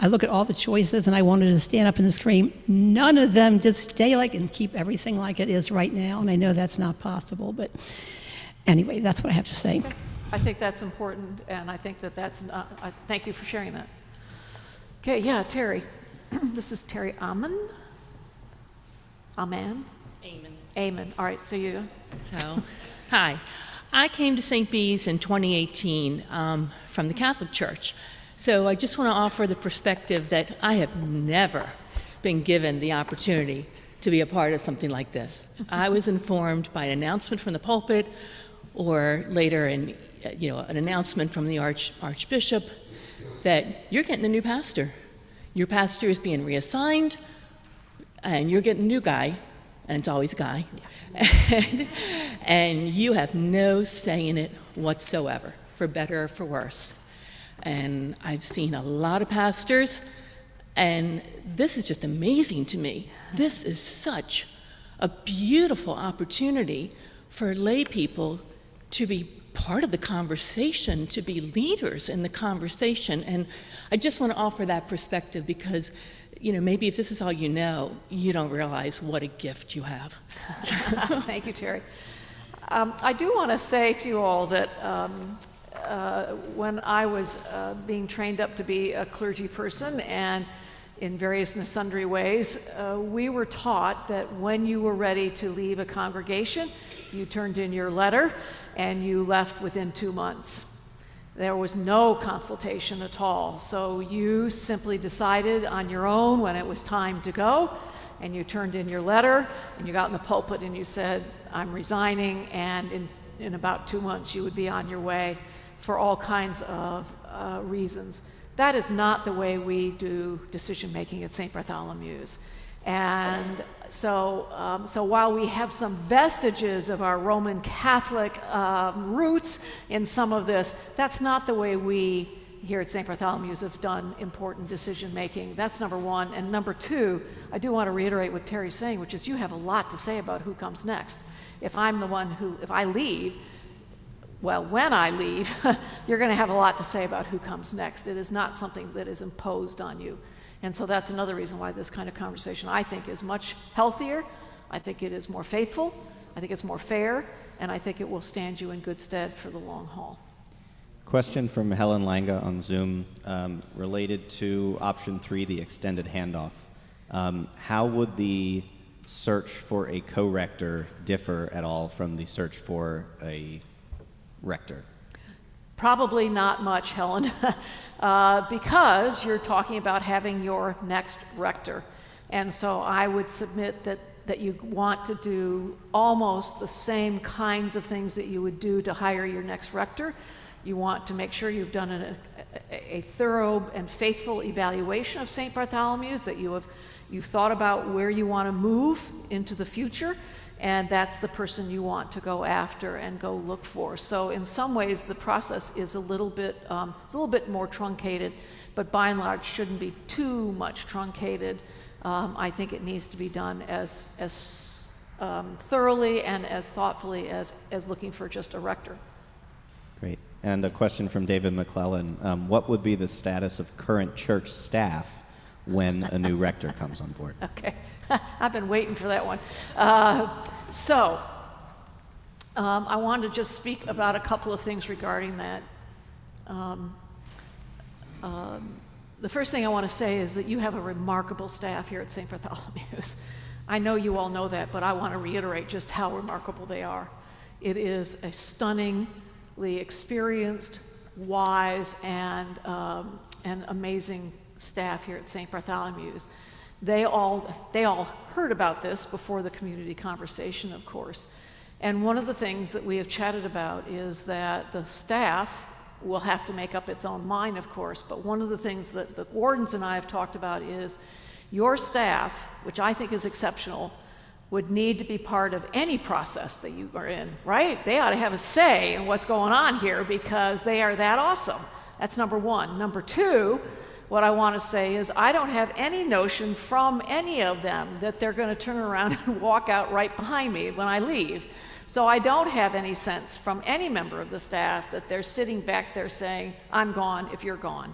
I look at all the choices and I wanted to stand up and scream, none of them, just stay like and keep everything like it is right now. And I know that's not possible, but anyway, that's what I have to say. I think that's important, and I think that that's not, thank you for sharing that. Okay, yeah, Terry. This is Terry Aman. Aman? Amen. Amen. All right, so you. So, hi. I came to St. Bede's in 2018 from the Catholic Church. So I just want to offer the perspective that I have never been given the opportunity to be a part of something like this. I was informed by an announcement from the pulpit, or later an announcement from the Archbishop that you're getting a new pastor. Your pastor is being reassigned, and you're getting a new guy, and it's always a guy, and you have no say in it whatsoever, for better or for worse. And I've seen a lot of pastors, and this is just amazing to me. This is such a beautiful opportunity for lay people to be part of the conversation, to be leaders in the conversation. And I just want to offer that perspective because, maybe if this is all you don't realize what a gift you have. Thank you, Terry. I do want to say to you all that when I was being trained up to be a clergy person, and in various and sundry ways, we were taught that when you were ready to leave a congregation, you turned in your letter and you left within 2 months. There was no consultation at all. So you simply decided on your own when it was time to go, and you turned in your letter and you got in the pulpit and you said, I'm resigning, and in about 2 months you would be on your way for all kinds of reasons. That is not the way we do decision making at St. Bartholomew's. And so while we have some vestiges of our Roman Catholic roots in some of this, that's not the way we here at St. Bartholomew's have done important decision making. That's number one. And number two, I do want to reiterate what Terry's saying, which is you have a lot to say about who comes next. If I'm the one if I leave, well, when I leave, you're going to have a lot to say about who comes next. It is not something that is imposed on you. And so that's another reason why this kind of conversation, I think, is much healthier. I think it is more faithful. I think it's more fair. And I think it will stand you in good stead for the long haul. Question from Helen Langa on Zoom related to option 3, the extended handoff. How would the search for a co-rector differ at all from the search for a rector? Probably not much, Helen, because you're talking about having your next rector. And so I would submit that that you want to do almost the same kinds of things that you would do to hire your next rector. You want to make sure you've done a thorough and faithful evaluation of St. Bartholomew's, that you've thought about where you want to move into the future, and that's the person you want to go after and go look for. So in some ways, the process is a little bit more truncated, but by and large shouldn't be too much truncated. I think it needs to be done as thoroughly and as thoughtfully as looking for just a rector. Great. And a question from David McClellan. What would be the status of current church staff when a new rector comes on board? Okay, I've been waiting for that one. I wanted to just speak about a couple of things regarding that. The first thing I want to say is that you have a remarkable staff here at St. Bartholomew's. I know you all know that, but I want to reiterate just how remarkable they are. It is a stunningly experienced, wise, and amazing staff here at St. Bartholomew's. They all heard about this before the community conversation, of course. And one of the things that we have chatted about is that the staff will have to make up its own mind, of course, but one of the things that the wardens and I have talked about is your staff, which I think is exceptional, would need to be part of any process that you are in, right? They ought to have a say in what's going on here because they are that awesome. That's number one. Number two, what I want to say is I don't have any notion from any of them that they're going to turn around and walk out right behind me when I leave. So I don't have any sense from any member of the staff that they're sitting back there saying, I'm gone if you're gone.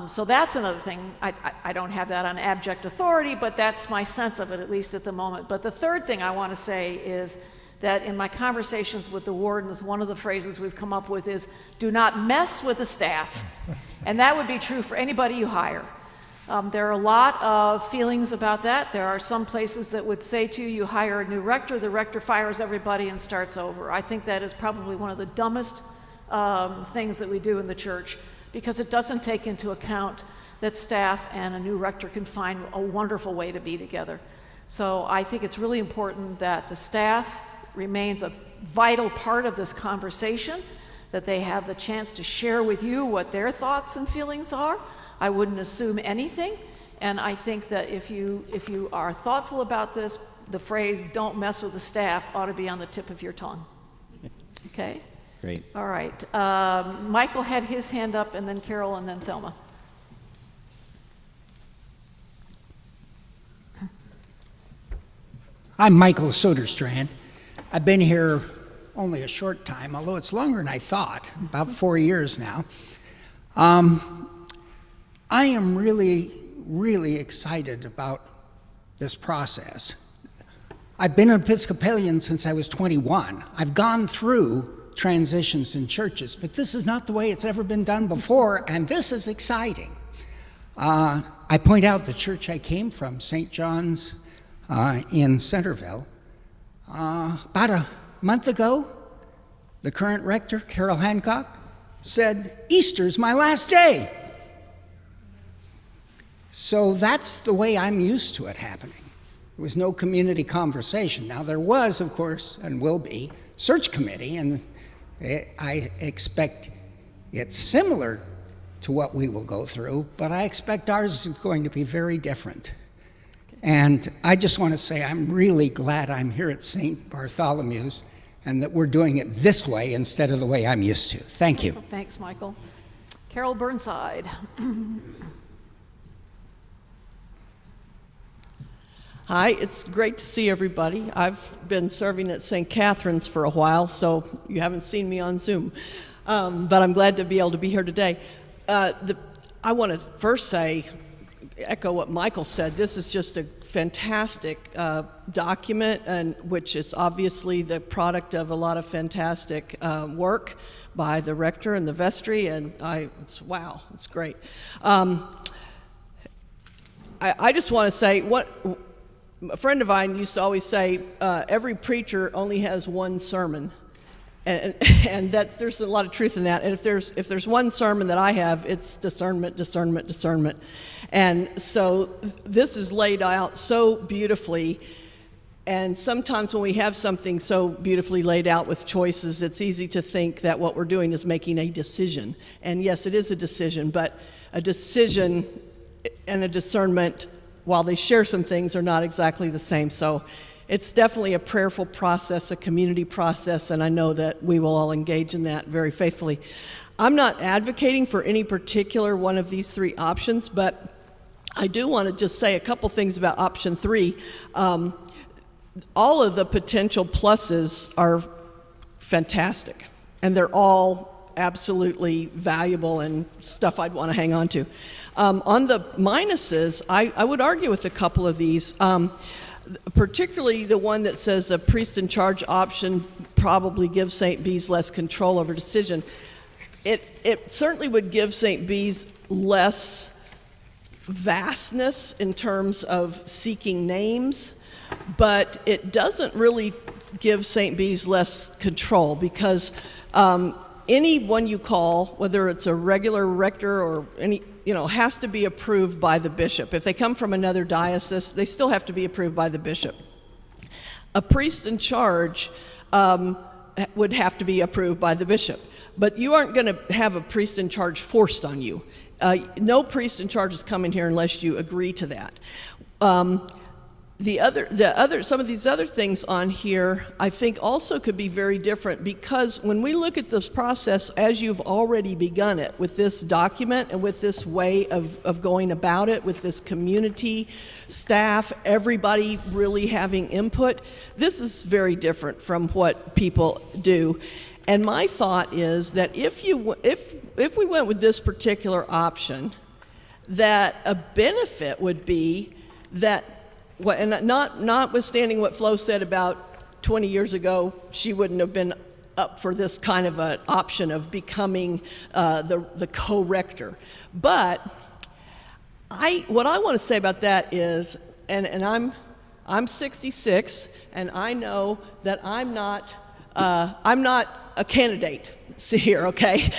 So that's another thing. I don't have that on abject authority, but that's my sense of it, at least at the moment. But the third thing I want to say is that in my conversations with the wardens, one of the phrases we've come up with is, do not mess with the staff. And that would be true for anybody you hire. There are a lot of feelings about that. There are some places that would say to you, you hire a new rector, the rector fires everybody and starts over. I think that is probably one of the dumbest things that we do in the church, because it doesn't take into account that staff and a new rector can find a wonderful way to be together. So I think it's really important that the staff remains a vital part of this conversation, that they have the chance to share with you what their thoughts and feelings are. I wouldn't assume anything, and I think that if you are thoughtful about this, the phrase "don't mess with the staff" ought to be on the tip of your tongue. Okay? Great. All right. Michael had his hand up, and then Carol, and then Thelma. I'm Michael Soderstrand. I've been here only a short time, although it's longer than I thought, about 4 years now. I am really, really excited about this process. I've been an Episcopalian since I was 21. I've gone through transitions in churches, but this is not the way it's ever been done before, and this is exciting. I point out the church I came from, St. John's in Centerville. About a month ago, the current rector, Carol Hancock, said, "Easter's my last day." So that's the way I'm used to it happening. There was no community conversation. Now there was, of course, and will be, search committee, and I expect it's similar to what we will go through, but I expect ours is going to be very different. And I just want to say I'm really glad I'm here at St. Bartholomew's and that we're doing it this way instead of the way I'm used to. Thank you. Thanks, Michael. Carol Burnside. Hi, it's great to see everybody. I've been serving at St. Catherine's for a while, so you haven't seen me on Zoom. But I'm glad to be able to be here today. I want to first echo what Michael said. This is just a fantastic document, and which is obviously the product of a lot of fantastic work by the rector and the vestry, and wow, it's great. I just want to say what a friend of mine used to always say, every preacher only has one sermon. And that there's a lot of truth in that. And if there's one sermon that I have, it's discernment, discernment, discernment. And so this is laid out so beautifully. And sometimes when we have something so beautifully laid out with choices, it's easy to think that what we're doing is making a decision. And yes, it is a decision, but a decision and a discernment, while they share some things, are not exactly the same. So it's definitely a prayerful process, a community process, and I know that we will all engage in that very faithfully. I'm not advocating for any particular one of these three options, but I do want to just say a couple things about option 3. All of the potential pluses are fantastic, and they're all absolutely valuable and stuff I'd want to hang on to. On the minuses, I would argue with a couple of these, particularly the one that says a priest in charge option probably gives St. Bees less control over decision. It certainly would give St. Bees less vastness in terms of seeking names, but it doesn't really give St. Bees less control, because anyone you call, whether it's a regular rector or any, has to be approved by the bishop. If they come from another diocese, they still have to be approved by the bishop. A priest in charge would have to be approved by the bishop, but you aren't going to have a priest in charge forced on you. No priest in charge is coming here unless you agree to that. Some of these other things on here, I think also could be very different, because when we look at this process as you've already begun it with this document and with this way of going about it, with this community, staff, everybody really having input, this is very different from what people do. And my thought is that if we went with this particular option, that a benefit would be that, and notwithstanding what Flo said about 20 years ago, she wouldn't have been up for this kind of an option of becoming the co-rector. But what I want to say about that is, and I'm 66, and I know that I'm not a candidate here, okay?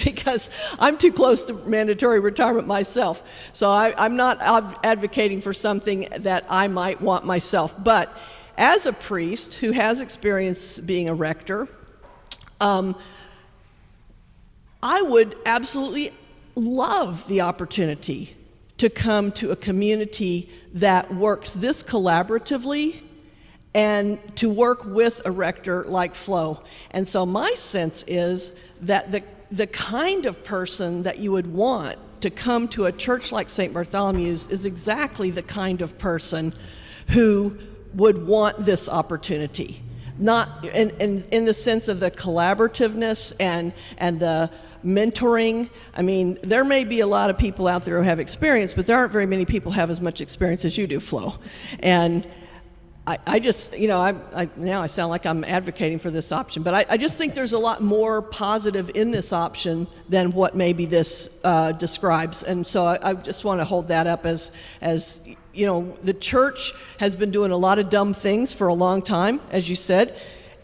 Because I'm too close to mandatory retirement myself. So I'm not advocating for something that I might want myself. But as a priest who has experience being a rector, I would absolutely love the opportunity to come to a community that works this collaboratively and to work with a rector like Flo. And so my sense is that the kind of person that you would want to come to a church like St. Bartholomew's is exactly the kind of person who would want this opportunity. Not in the sense of the collaborativeness and the mentoring. I mean, there may be a lot of people out there who have experience, but there aren't very many people who have as much experience as you do, Flo. And I just, now I sound like I'm advocating for this option, but I just think there's a lot more positive in this option than what maybe this describes. And so I just want to hold that up as the church has been doing a lot of dumb things for a long time, as you said,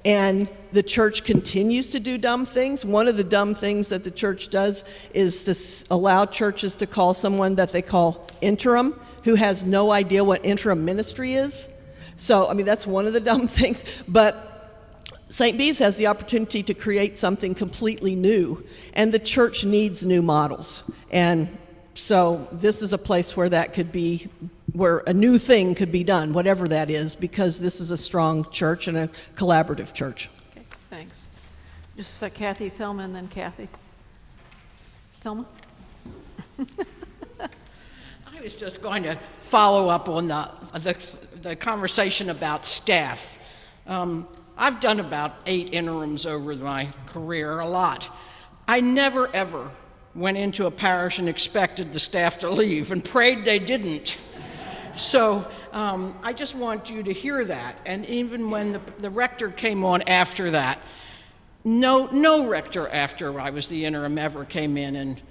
and the church continues to do dumb things. One of the dumb things that the church does is to allow churches to call someone that they call interim, who has no idea what interim ministry is. So, that's one of the dumb things, but St. Bees has the opportunity to create something completely new, and the church needs new models. And so this is a place where that could be, where a new thing could be done, whatever that is, because this is a strong church and a collaborative church. Okay, thanks. Just Kathy, Thelma, and then Kathy. Thelma? I was just going to follow up on the conversation about staff. I've done about 8 interims over my career, a lot. I never ever went into a parish and expected the staff to leave and prayed they didn't. So I just want you to hear that. And even when the rector came on after that, no rector after I was the interim ever came in and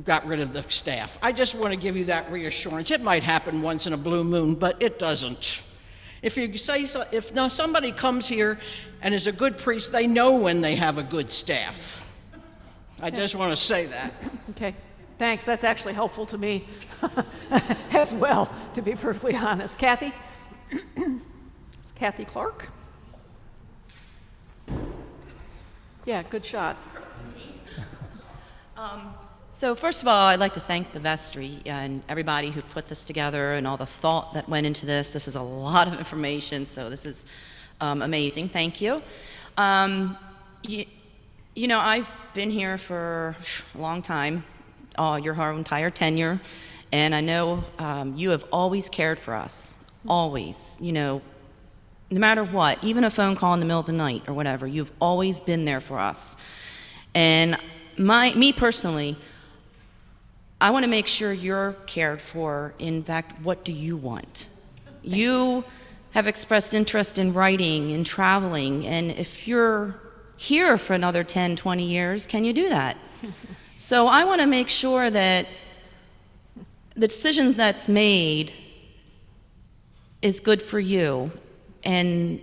got rid of the staff. I just want to give you that reassurance. It might happen once in a blue moon, but it doesn't. If you say somebody comes here and is a good priest, they know when they have a good staff. I just want to say that. Okay, thanks. That's actually helpful to me as well, to be perfectly honest. Kathy? Kathy Clark. Yeah, good shot. So first of all, I'd like to thank the vestry and everybody who put this together and all the thought that went into this. This is a lot of information, so this is amazing. Thank you. You know, I've been here for a long time, your whole entire tenure, and I know you have always cared for us, always, you know, no matter what, even a phone call in the middle of the night or whatever, you've always been there for us. And me personally, I want to make sure you're cared for. In fact, what do you want? You have expressed interest in writing and traveling, and if you're here for another 10, 20 years, can you do that? So I want to make sure that the decisions that's made is good for you. And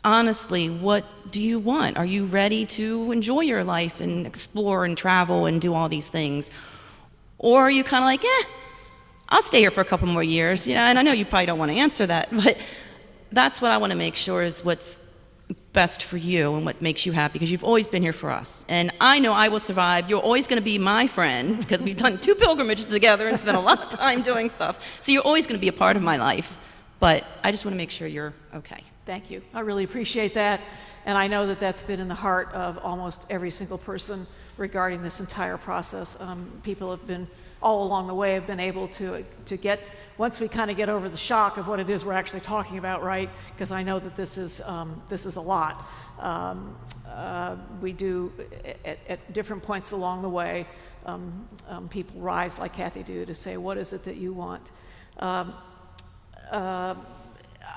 honestly, what do you want? Are you ready to enjoy your life and explore and travel and do all these things? Or are you kind of like, I'll stay here for a couple more years, you know? And I know you probably don't want to answer that, but that's what I want to make sure is what's best for you and what makes you happy, because you've always been here for us. And I know I will survive. You're always going to be my friend, because we've done 2 pilgrimages together and spent a lot of time doing stuff. So you're always going to be a part of my life. But I just want to make sure you're okay. Thank you. I really appreciate that. And I know that that's been in the heart of almost every single person regarding this entire process. People have been, all along the way, have been able to get, once we kind of get over the shock of what it is we're actually talking about, right? Because I know that this is a lot. We do, at different points along the way, people rise like Kathy do to say, what is it that you want?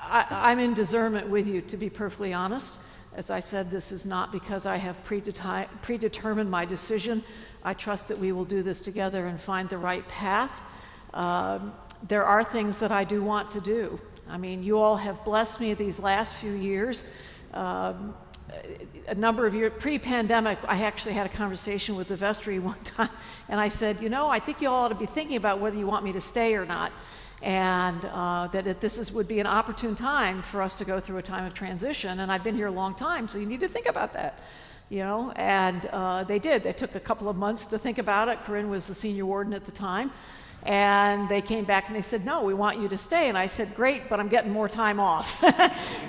I'm in discernment with you, to be perfectly honest. As I said, this is not because I have predetermined my decision. I trust that we will do this together and find the right path. There are things that I do want to do. I mean, you all have blessed me these last few years. A number of years, pre-pandemic, I actually had a conversation with the vestry one time, and I said, you know, I think you all ought to be thinking about whether you want me to stay or not. And that this would be an opportune time for us to go through a time of transition. And I've been here a long time, so you need to think about that, you know. And they did. They took a couple of months to think about it. Corinne was the senior warden at the time. And they came back and they said, no, we want you to stay. And I said, great, but I'm getting more time off.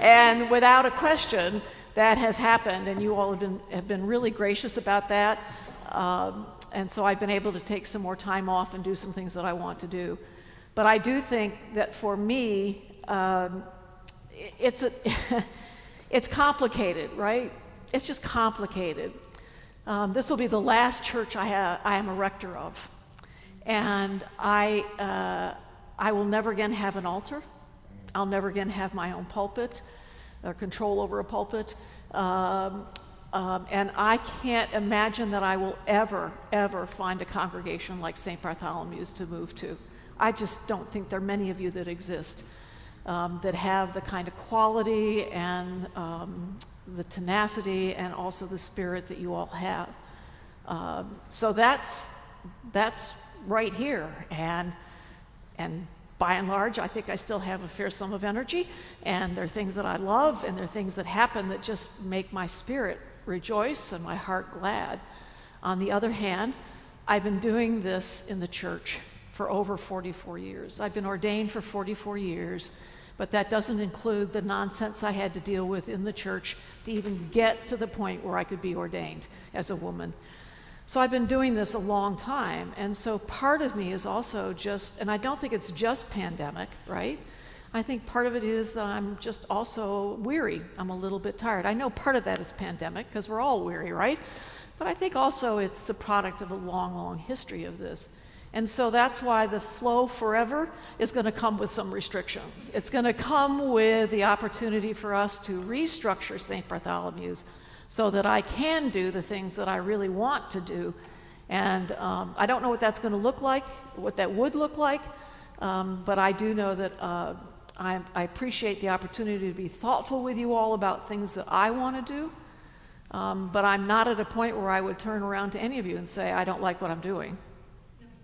And without a question, that has happened. And you all have been really gracious about that. And so I've been able to take some more time off and do some things that I want to do. But I do think that for me, it's complicated, right? It's just complicated. This will be the last church I am a rector of. And I will never again have an altar. I'll never again have my own pulpit or control over a pulpit. And I can't imagine that I will ever find a congregation like St. Bartholomew's to move to. I just don't think there are many of you that exist that have the kind of quality and the tenacity and also the spirit that you all have. So that's right here. And by and large, I think I still have a fair sum of energy, and there are things that I love, and there are things that happen that just make my spirit rejoice and my heart glad. On the other hand, I've been doing this in the church for over 44 years. I've been ordained for 44 years, but that doesn't include the nonsense I had to deal with in the church to even get to the point where I could be ordained as a woman. So I've been doing this a long time, and so part of me is also just, and I don't think it's just pandemic, right? I think part of it is that I'm just also weary. I'm a little bit tired. I know part of that is pandemic, because we're all weary, right? But I think also it's the product of a long, long history of this. And so that's why the flow forever is going to come with some restrictions. It's going to come with the opportunity for us to restructure St. Bartholomew's so that I can do the things that I really want to do. And I don't know what that's going to look like, what that would look like, but I do know that I appreciate the opportunity to be thoughtful with you all about things that I want to do, but I'm not at a point where I would turn around to any of you and say, I don't like what I'm doing.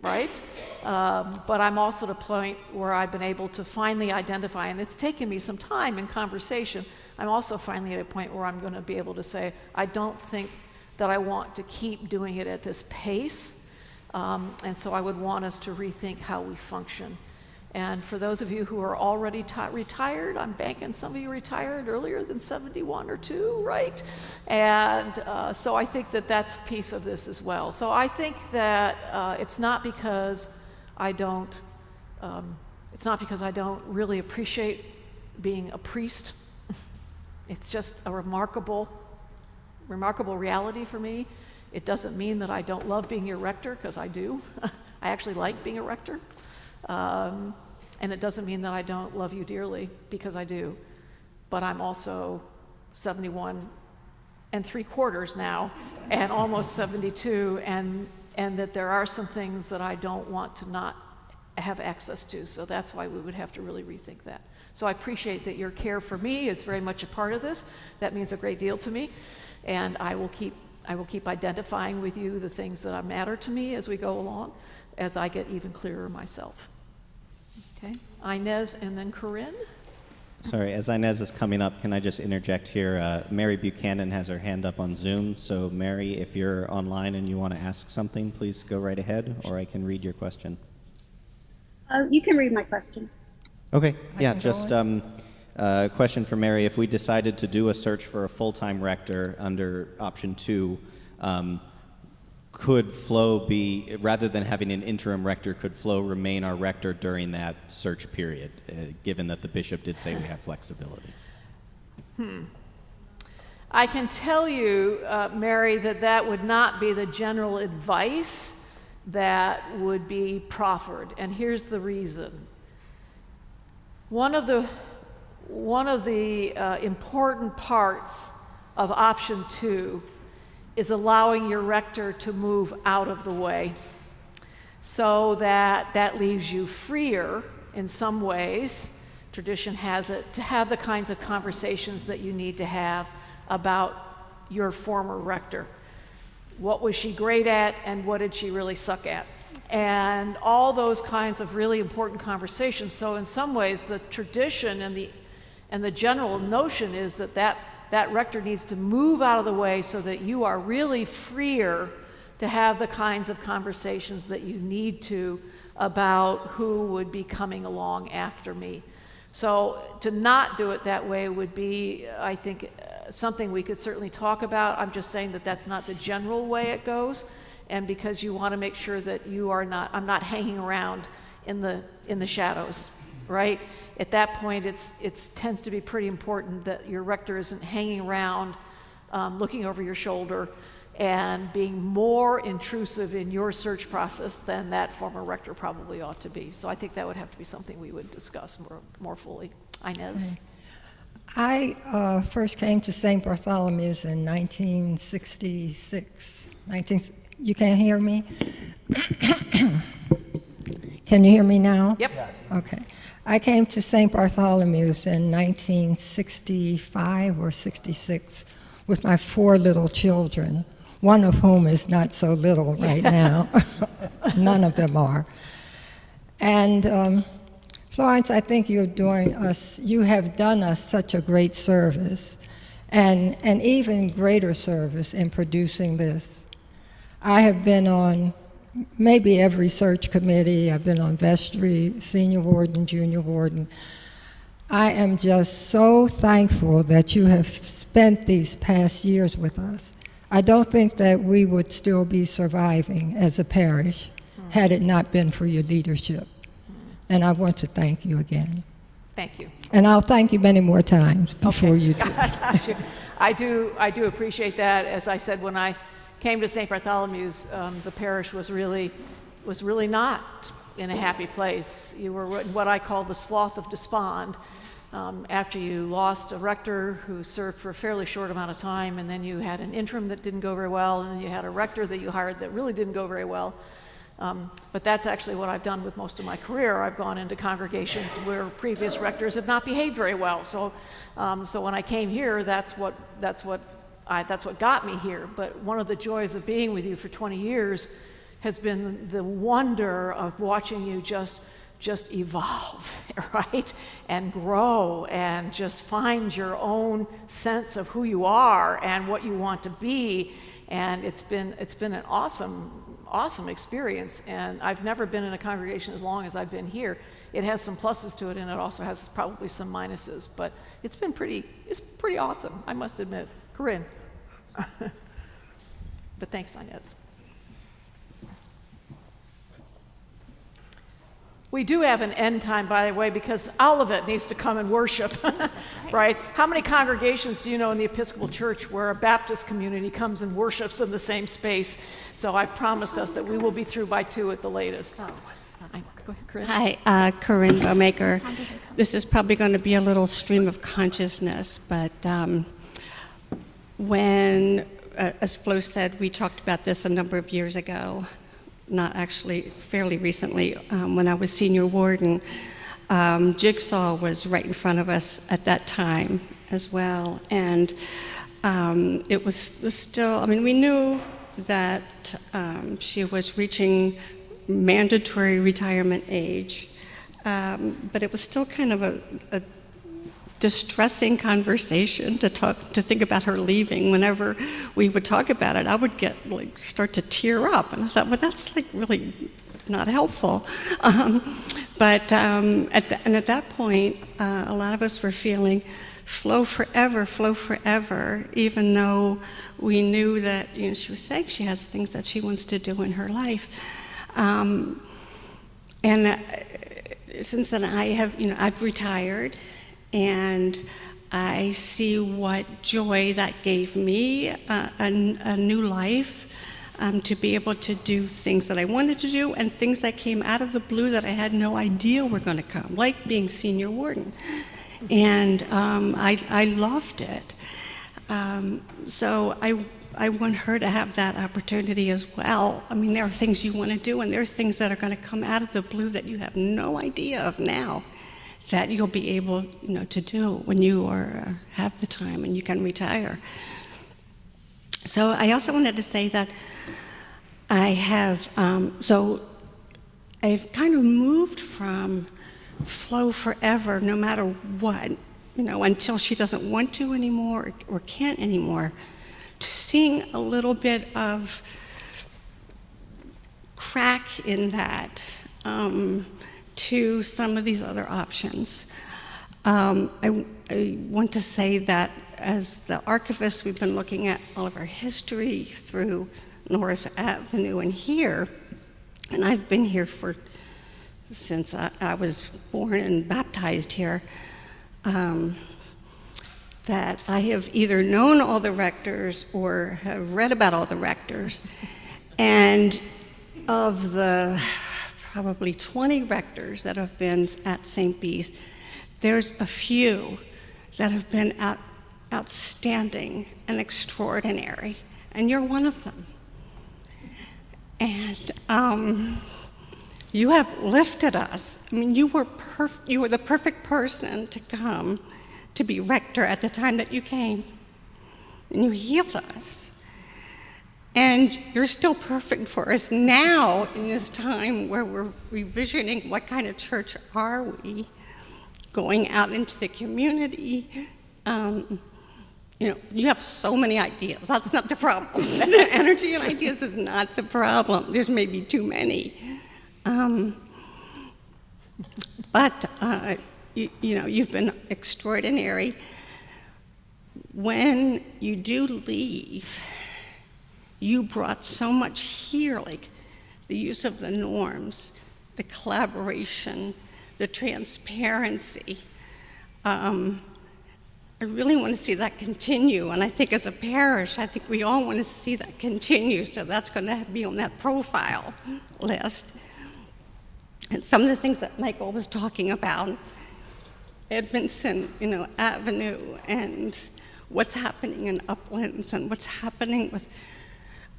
Right? But I'm also at a point where I've been able to finally identify, and it's taken me some time in conversation. I'm also finally at a point where I'm going to be able to say, I don't think that I want to keep doing it at this pace. And so I would want us to rethink how we function. And for those of you who are already retired, I'm banking some of you retired earlier than 71 or 2, right? And so I think that that's a piece of this as well. So I think that it's not because I don't really appreciate being a priest. It's just a remarkable reality for me. It doesn't mean that I don't love being your rector, because I do. I actually like being a rector. And it doesn't mean that I don't love you dearly, because I do. But I'm also 71 3/4 now, and almost 72, and that there are some things that I don't want to not have access to. So that's why we would have to really rethink that. So I appreciate that your care for me is very much a part of this. That means a great deal to me. And I will keep identifying with you the things that matter to me as we go along, as I get even clearer myself. Okay, Inez and then Corinne. Sorry, as Inez is coming up, can I just interject here? Mary Buchanan has her hand up on Zoom. So Mary, if you're online and you want to ask something, please go right ahead, or I can read your question. You can read my question. Okay, yeah, just a question for Mary. If we decided to do a search for a full-time rector under option 2, could Flo be, rather than having an interim rector, could Flo remain our rector during that search period, given that the bishop did say we have flexibility? I can tell you, Mary, that would not be the general advice that would be proffered, and here's the reason. One of the important parts of option 2 is allowing your rector to move out of the way, so that leaves you freer in some ways, tradition has it, to have the kinds of conversations that you need to have about your former rector. What was she great at, and what did she really suck at? And all those kinds of really important conversations. So in some ways, the tradition and the general notion is that rector needs to move out of the way so that you are really freer to have the kinds of conversations that you need to about who would be coming along after me. So to not do it that way would be, I think, something we could certainly talk about. I'm just saying that that's not the general way it goes, and because you want to make sure that I'm not hanging around in the shadows, right? At that point, it tends to be pretty important that your rector isn't hanging around, looking over your shoulder, and being more intrusive in your search process than that former rector probably ought to be. So I think that would have to be something we would discuss more fully. Inez? I first came to St. Bartholomew's in 1966. You can't hear me? Can you hear me now? Yep. Okay. I came to St. Bartholomew's in 1965 or 66 with my 4 little children, one of whom is not so little right now. None of them are. And Florence, I think you have done us such a great service, and an even greater service in producing this. I have been on maybe every search committee. I've been on vestry, senior warden, junior warden. I am just so thankful that you have spent these past years with us. I don't think that we would still be surviving as a parish had it not been for your leadership. And I want to thank you again. Thank you. And I'll thank you many more times before you do. I do appreciate that. As I said, when I came to St. Bartholomew's, the parish was really not in a happy place. You were what I call the sloth of despond. After you lost a rector who served for a fairly short amount of time, and then you had an interim that didn't go very well, and then you had a rector that you hired that really didn't go very well. But that's actually what I've done with most of my career. I've gone into congregations where previous rectors have not behaved very well. So when I came here, that's what got me here. But one of the joys of being with you for 20 years has been the wonder of watching you just evolve, right? And grow and just find your own sense of who you are and what you want to be. And it's been an awesome experience. And I've never been in a congregation as long as I've been here. It has some pluses to it, and it also has probably some minuses, but it's pretty awesome, I must admit. Corinne. But thanks, Inez. We do have an end time, by the way, because Olivet needs to come and worship, right? How many congregations do you know in the Episcopal Church where a Baptist community comes and worships in the same space? So I promised us that we will be through by 2 at the latest. Go ahead, Corinne. Hi, Corinne Bowmaker. This is probably going to be a little stream of consciousness, but when, as Flo said, we talked about this a number of years ago, not actually fairly recently, when I was senior warden. Jigsaw was right in front of us at that time as well. And it was still, I mean, we knew that she was reaching mandatory retirement age, but it was still kind of a distressing conversation to think about her leaving. Whenever we would talk about it, I would start to tear up, and I thought, well, that's really not helpful. But at that point, a lot of us were feeling flow forever, even though we knew that she was saying she has things that she wants to do in her life. And since then, I've retired. And I see what joy that gave me, a new life, to be able to do things that I wanted to do and things that came out of the blue that I had no idea were going to come, like being senior warden. And I loved it. So I want her to have that opportunity as well. I mean, there are things you want to do, and there are things that are going to come out of the blue that you have no idea of now, that you'll be able, to do when you have the time and you can retire. So I also wanted to say that I have, I've kind of moved from flow forever, no matter what, until she doesn't want to anymore or can't anymore, to seeing a little bit of crack in that, to some of these other options. I want to say that as the archivist, we've been looking at all of our history through North Avenue and here, and I've been here since I was born and baptized here, that I have either known all the rectors or have read about all the rectors, and of the probably 20 rectors that have been at St. Bede's, there's a few that have been outstanding and extraordinary, and you're one of them. And you have lifted us. I mean, you were the perfect person to come to be rector at the time that you came, and you healed us. And you're still perfect for us now in this time where we're revisioning what kind of church are we, going out into the community. You have so many ideas. That's not the problem. The energy and ideas is not the problem. There's maybe too many. But you've been extraordinary. When you do leave, you brought so much here, like the use of the norms, the collaboration, the transparency. I really want to see that continue, and I think as a parish, I think we all want to see that continue, so that's going to be on that profile list. And some of the things that Michael was talking about, Edmondson, Avenue, and what's happening in Uplands, and what's happening with,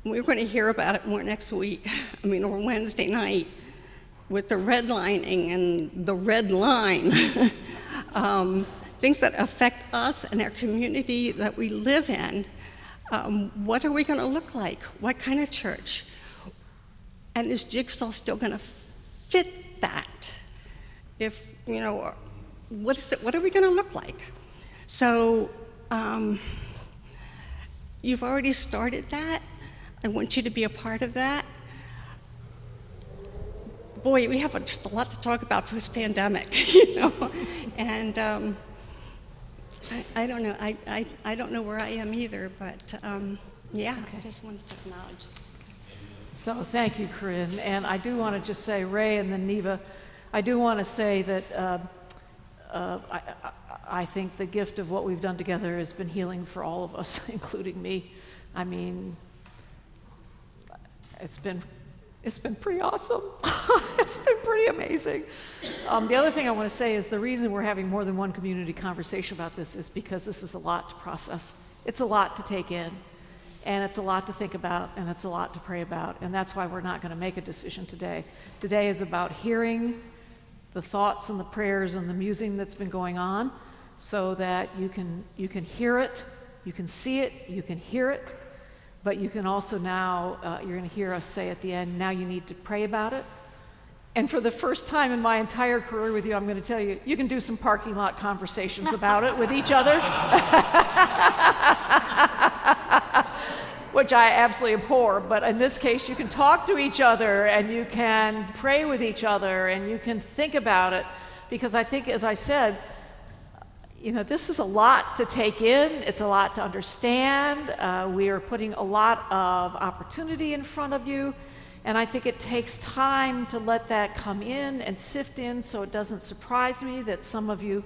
we're going to hear about it more next week, or Wednesday night, with the redlining and the red line. Things that affect us and our community that we live in. What are we going to look like? What kind of church? And is Jigsaw still going to fit that? If, you know, what are we going to look like? So you've already started that. I want you to be a part of that. Boy, we have just a lot to talk about post-pandemic, you know, and I don't know. I don't know where I am either, but yeah, I just wanted to acknowledge. So thank you, Corinne. And I do want to just say, Ray and then Neva, I do want to say that I think the gift of what we've done together has been healing for all of us, including me. I mean, it's been pretty awesome. It's been pretty amazing. The other thing I want to say is the reason we're having more than one community conversation about this is because this is a lot to process. It's a lot to take in, and it's a lot to think about, and it's a lot to pray about, and that's why we're not going to make a decision today. Today is about hearing the thoughts and the prayers and the musing that's been going on so that you can hear it, you can see it, you can hear it, but you can also now, you're going to hear us say at the end, now you need to pray about it. And for the first time in my entire career with you, I'm going to tell you, you can do some parking lot conversations about it with each other, which I absolutely abhor. But in this case, you can talk to each other and you can pray with each other and you can think about it. Because I think, as I said, you know, this is a lot to take in. It's a lot to understand. We are putting a lot of opportunity in front of you. And I think it takes time to let that come in and sift in, so it doesn't surprise me that some of you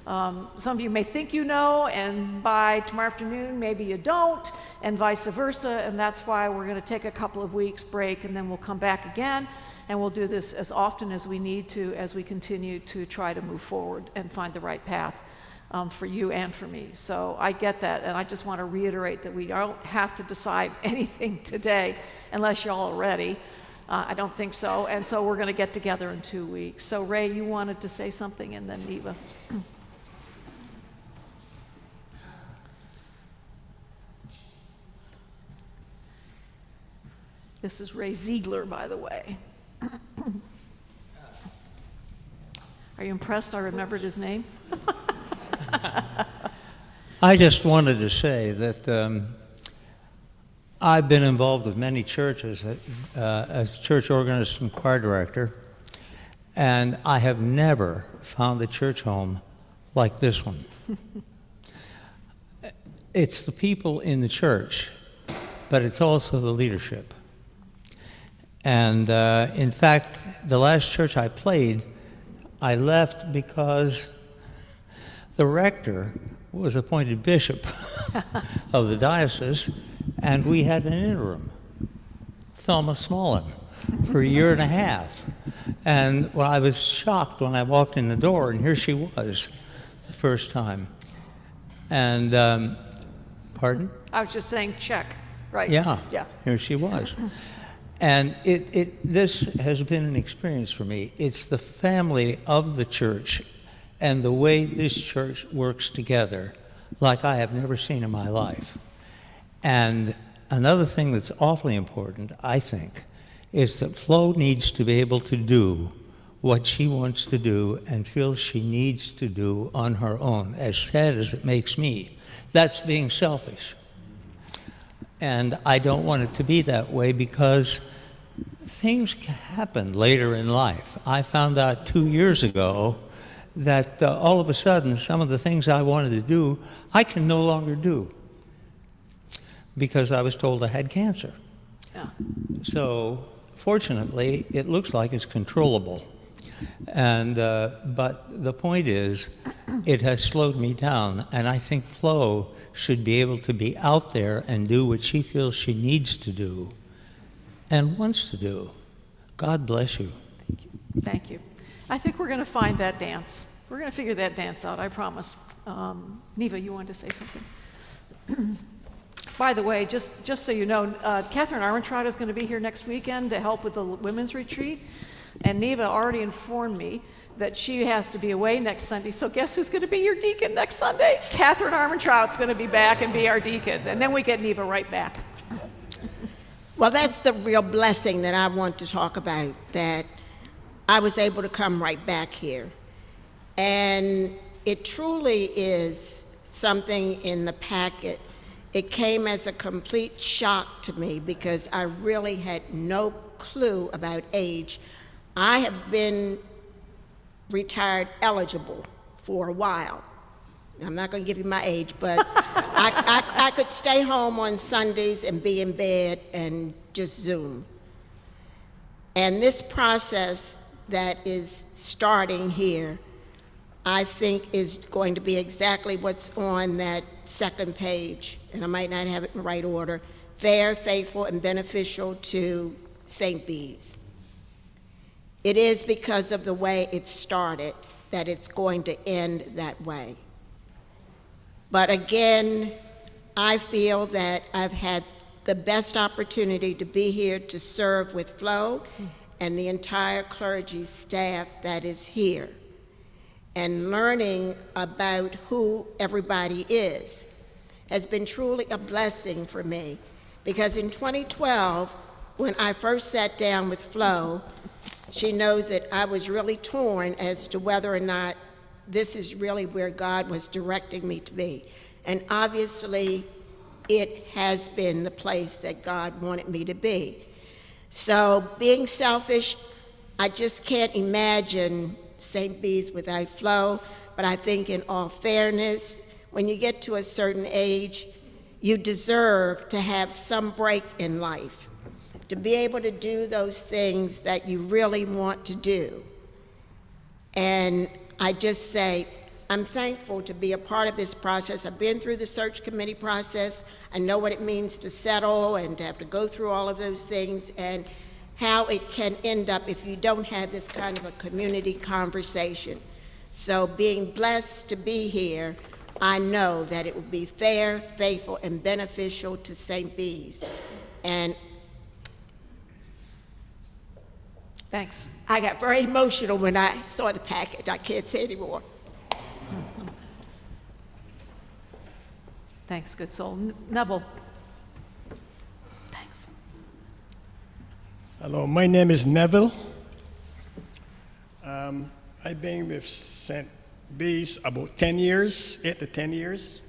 may think you know, and by tomorrow afternoon, maybe you don't, and vice versa. And that's why we're going to take a couple of weeks break, and then we'll come back again. And we'll do this as often as we need to as we continue to try to move forward and find the right path for you and for me. So I get that, and I just want to reiterate that we don't have to decide anything today unless you're all ready. I don't think so, and so we're going to get together in 2 weeks. So Ray, you wanted to say something, and then Neva. This is Ray Ziegler, by the way. Are you impressed I remembered his name? I just wanted to say that I've been involved with many churches as church organist and choir director, and I have never found a church home like this one. It's the people in the church, but it's also the leadership. And in fact, the last church I played, I left because the rector was appointed bishop of the diocese, and we had an interim, Thelma Smolin, for a year and a half. And well, I was shocked when I walked in the door, and here she was the first time. And, pardon? I was just saying check, right? Yeah, yeah. Here she was. And this has been an experience for me. It's the family of the church and the way this church works together like I have never seen in my life. And another thing that's awfully important, I think, is that Flo needs to be able to do what she wants to do and feels she needs to do on her own, as sad as it makes me. That's being selfish. And I don't want it to be that way because things happen later in life. I found out 2 years ago that all of a sudden some of the things I wanted to do, I can no longer do because I was told I had cancer. Yeah. So fortunately, it looks like it's controllable. And but the point is, it has slowed me down, and I think Flo should be able to be out there and do what she feels she needs to do and wants to do. God bless you. Thank you. Thank you. I think we're going to find that dance. We're going to figure that dance out, I promise. Neva, you wanted to say something? By the way, just so you know, Catherine Armentrout is going to be here next weekend to help with the women's retreat. And Neva already informed me that she has to be away next Sunday. So guess who's going to be your deacon next Sunday? Catherine Armentrout's going to be back and be our deacon. And then we get Neva right back. Well, that's the real blessing that I want to talk about, that I was able to come right back here. And it truly is something in the packet. It came as a complete shock to me because I really had no clue about age. I have been retired eligible for a while. I'm not going to give you my age, but I could stay home on Sundays and be in bed and just Zoom. And this process that is starting here, I think is going to be exactly what's on that second page, and I might not have it in the right order: fair, faithful, and beneficial to St. Bees. It is because of the way it started that it's going to end that way. But again, I feel that I've had the best opportunity to be here to serve with Flo and the entire clergy staff that is here, and learning about who everybody is has been truly a blessing for me. Because in 2012, when I first sat down with Flo, she knows that I was really torn as to whether or not this is really where God was directing me to be. And obviously, it has been the place that God wanted me to be. So being selfish, I just can't imagine St. Bees without Flo, but I think in all fairness, when you get to a certain age, you deserve to have some break in life, to be able to do those things that you really want to do. And I just say, I'm thankful to be a part of this process. I've been through the search committee process. I know what it means to settle and to have to go through all of those things, and how it can end up if you don't have this kind of a community conversation. So being blessed to be here, I know that it will be fair, faithful, and beneficial to St. Bees. And thanks. I got very emotional when I saw the packet. I can't say anymore. Thanks, good soul. Neville. Thanks. Hello, my name is Neville. I've been with St. Bees about 10 years, 8 to 10 years.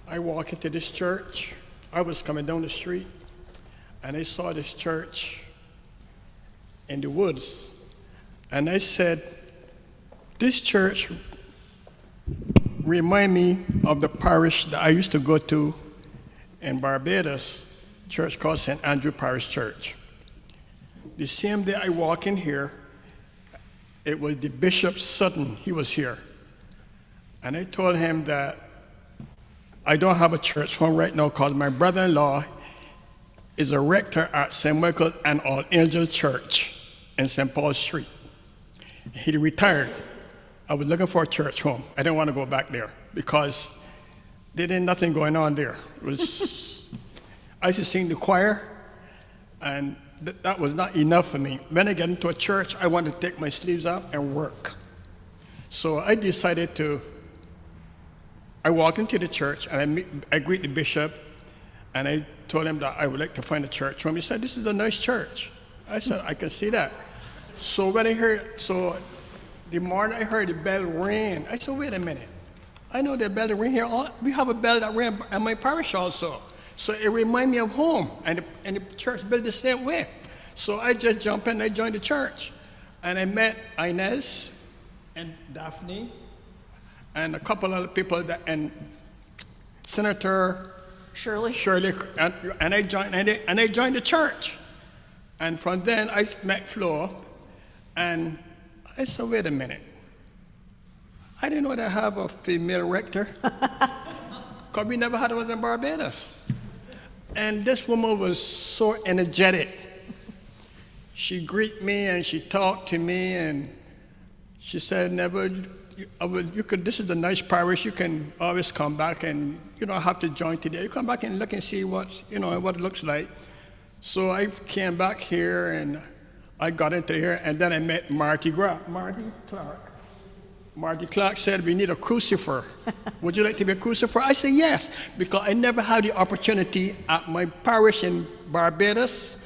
I walk into this church. I was coming down the street, and I saw this church in the woods. And I said, this church remind me of the parish that I used to go to in Barbados, a church called St. Andrew Parish Church. The same day I walk in here, it was the Bishop Sutton, he was here. And I told him that I don't have a church home right now because my brother-in-law is a rector at St. Michael and All Angels Church in St. Paul Street. He retired. I was looking for a church home. I didn't want to go back there because there didn't nothing going on there. It was, I used to sing the choir, and that was not enough for me. When I get into a church, I want to take my sleeves up and work. So I decided I walked into the church, and I greet the bishop, and I told him that I would like to find a church home. He said, this is a nice church. I said, I can see that. So when the morning I heard the bell ring, I said, wait a minute. I know the bell ring here. We have a bell that rang at my parish also. So it reminded me of home, and the church built the same way. So I just jumped in, I joined the church. And I met Inez and Daphne and a couple other people, and Senator Shirley, and I joined the church. And from then I met Flo, and I said, wait a minute. I didn't know that I have a female rector, because we never had one in Barbados. And this woman was so energetic. She greeted me and she talked to me, and she said, "Never, this is a nice parish. You can always come back, and you don't have to join today. You come back and look and see what it looks like." So I came back here and I got into here, and then I met Marty Clark. Marty Clark said we need a crucifer. Would you like to be a crucifer? I said yes, because I never had the opportunity at my parish in Barbados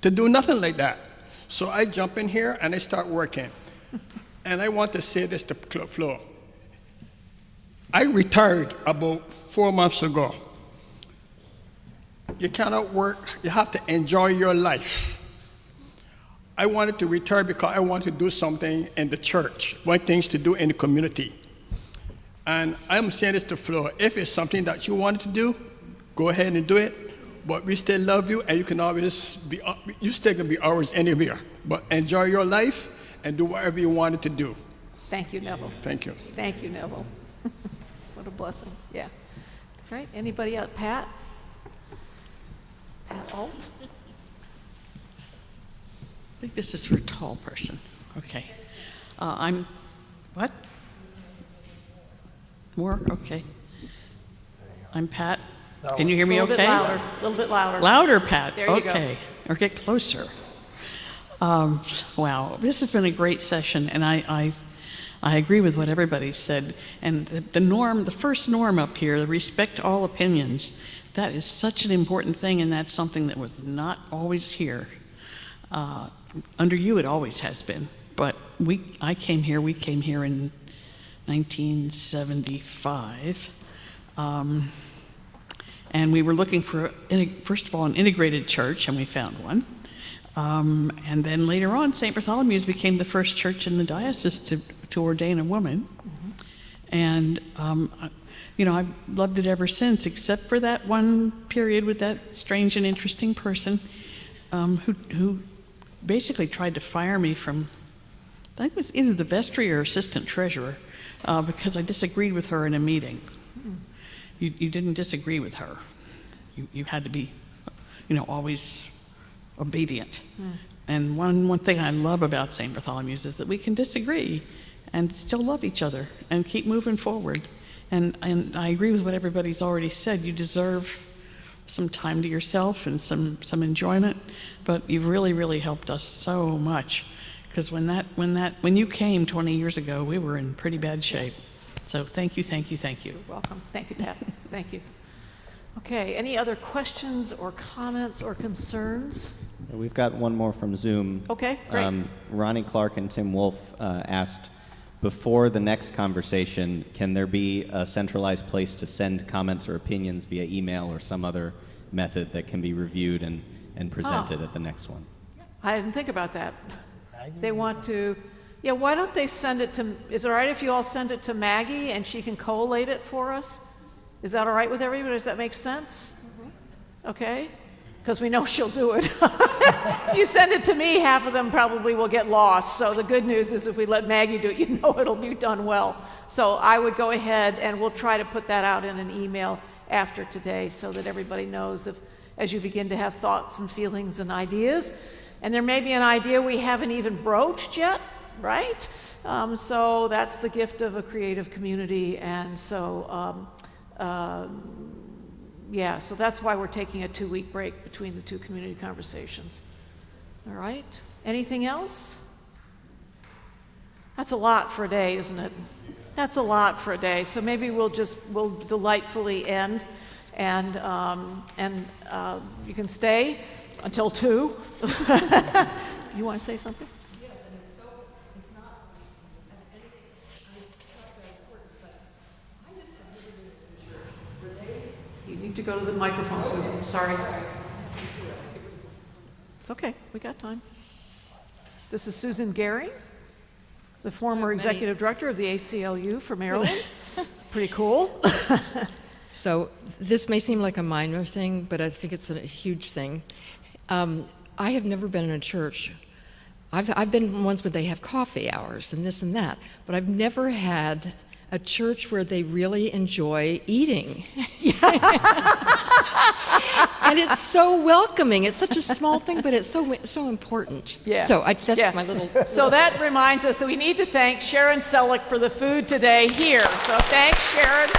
to do nothing like that. So I jump in here and I start working. And I want to say this to Club Flow. I retired about 4 months ago. You cannot work, you have to enjoy your life. I wanted to retire because I want to do something in the church, want things to do in the community. And I'm saying this to Flo, if it's something that you wanted to do, go ahead and do it, but we still love you and you can always be, you still can be ours anywhere. But enjoy your life and do whatever you wanted to do. Thank you, Neville. Thank you. Thank you, Neville. What a blessing, yeah. All right, anybody else? Pat? Pat Alt? I think this is for a tall person. Okay. I'm, what? More? Okay. I'm Pat. No. Can you hear me okay? A little bit louder. Louder, Pat. There you go. Okay. Or get closer. Wow. This has been a great session, and I agree with what everybody said. And the norm, the first norm up here, the respect all opinions, that is such an important thing, and that's something that was not always here. Under you, it always has been. But we came here in 1975. And we were looking for, first of all, an integrated church, and we found one. And then later on, St. Bartholomew's became the first church in the diocese to ordain a woman. Mm-hmm. And, you know, I've loved it ever since, except for that one period with that strange and interesting person who basically tried to fire me from, I think it was either the vestry or assistant treasurer, because I disagreed with her in a meeting. You didn't disagree with her. You had to be, you know, always obedient. And one thing I love about St. Bartholomew's is that we can disagree and still love each other and keep moving forward. And I agree with what everybody's already said. You deserve some time to yourself and some enjoyment, but you've really, really helped us so much. Because when you came 20 years ago, we were in pretty bad shape. So thank you, thank you, thank you. You're welcome. Thank you, Pat. Thank you. Okay, any other questions or comments or concerns? We've got one more from Zoom. Okay, great. Ronnie Clark and Tim Wolf asked, before the next conversation, can there be a centralized place to send comments or opinions via email or some other method that can be reviewed and presented at the next one? I didn't think about that. They want to, yeah, why don't they send it to, is it all right if you all send it to Maggie and she can collate it for us? Is that all right with everybody? Does that make sense? Okay? Because we know she'll do it. If you send it to me, half of them probably will get lost. So the good news is if we let Maggie do it, you know it'll be done well. So I would go ahead and we'll try to put that out in an email after today so that everybody knows as you begin to have thoughts and feelings and ideas. And there may be an idea we haven't even broached yet, right? So that's the gift of a creative community. And so, yeah, so that's why we're taking a 2-week break between the two community conversations. All right, anything else? That's a lot for a day, isn't it? That's a lot for a day. So maybe we'll delightfully end, and you can stay until 2. You want to say something? Yes, and it's not anything, it's not that important, but I just have never been to a church where they. You need to go to the microphone, Susan. Sorry. It's okay. We got time. This is Susan Gehring, the former executive director of the ACLU for Maryland. Pretty cool. So this may seem like a minor thing, but I think it's a huge thing. I have never been in a church. I've been in ones where they have coffee hours and this and that, but I've never had a church where they really enjoy eating. And it's so welcoming. It's such a small thing, but it's so important. Yeah. So that's my little. So that reminds us that we need to thank Sharon Selleck for the food today here. So thanks, Sharon.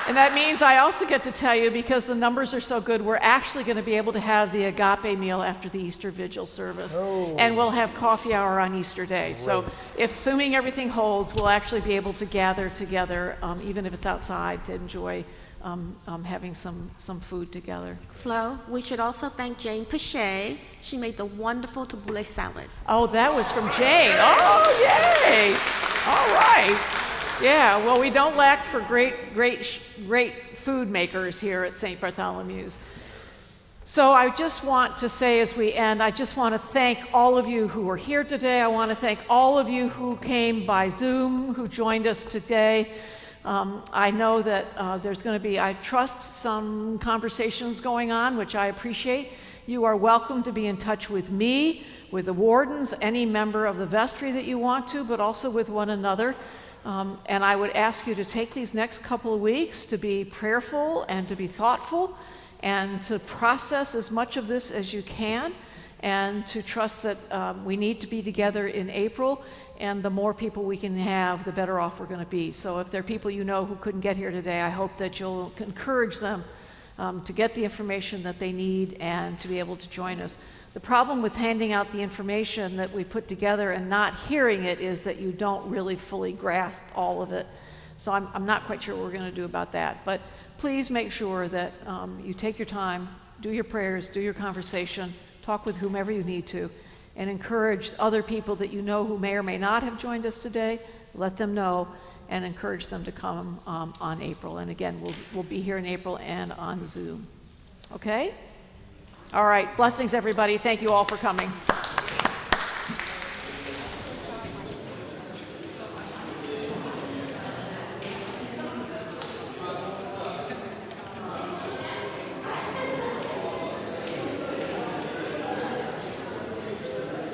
And that means I also get to tell you, because the numbers are so good, we're actually going to be able to have the agape meal after the Easter Vigil service. And we'll have coffee hour on Easter Day. So if assuming everything holds, we'll actually be able to gather together, even if it's outside, to enjoy having some food together. Flo, we should also thank Jane Pichet. She made the wonderful tabbouleh salad. Oh, that was from Jane. Oh, yay! All right. Yeah, well, we don't lack for great food makers here at St. Bartholomew's. So I just want to say as we end, I just want to thank all of you who are here today. I want to thank all of you who came by Zoom, who joined us today. I know that there's going to be, I trust, some conversations going on, which I appreciate. You are welcome to be in touch with me, with the wardens, any member of the vestry that you want to, but also with one another. And I would ask you to take these next couple of weeks to be prayerful and to be thoughtful and to process as much of this as you can, and to trust that we need to be together in April, and the more people we can have, the better off we're going to be. So if there are people you know who couldn't get here today, I hope that you'll encourage them to get the information that they need and to be able to join us. The problem with handing out the information that we put together and not hearing it is that you don't really fully grasp all of it. So I'm not quite sure what we're going to do about that. But please make sure that you take your time, do your prayers, do your conversation, talk with whomever you need to, and encourage other people that you know who may or may not have joined us today. Let them know and encourage them to come on April. And again, we'll be here in April and on Zoom. Okay? All right. Blessings, everybody. Thank you all for coming.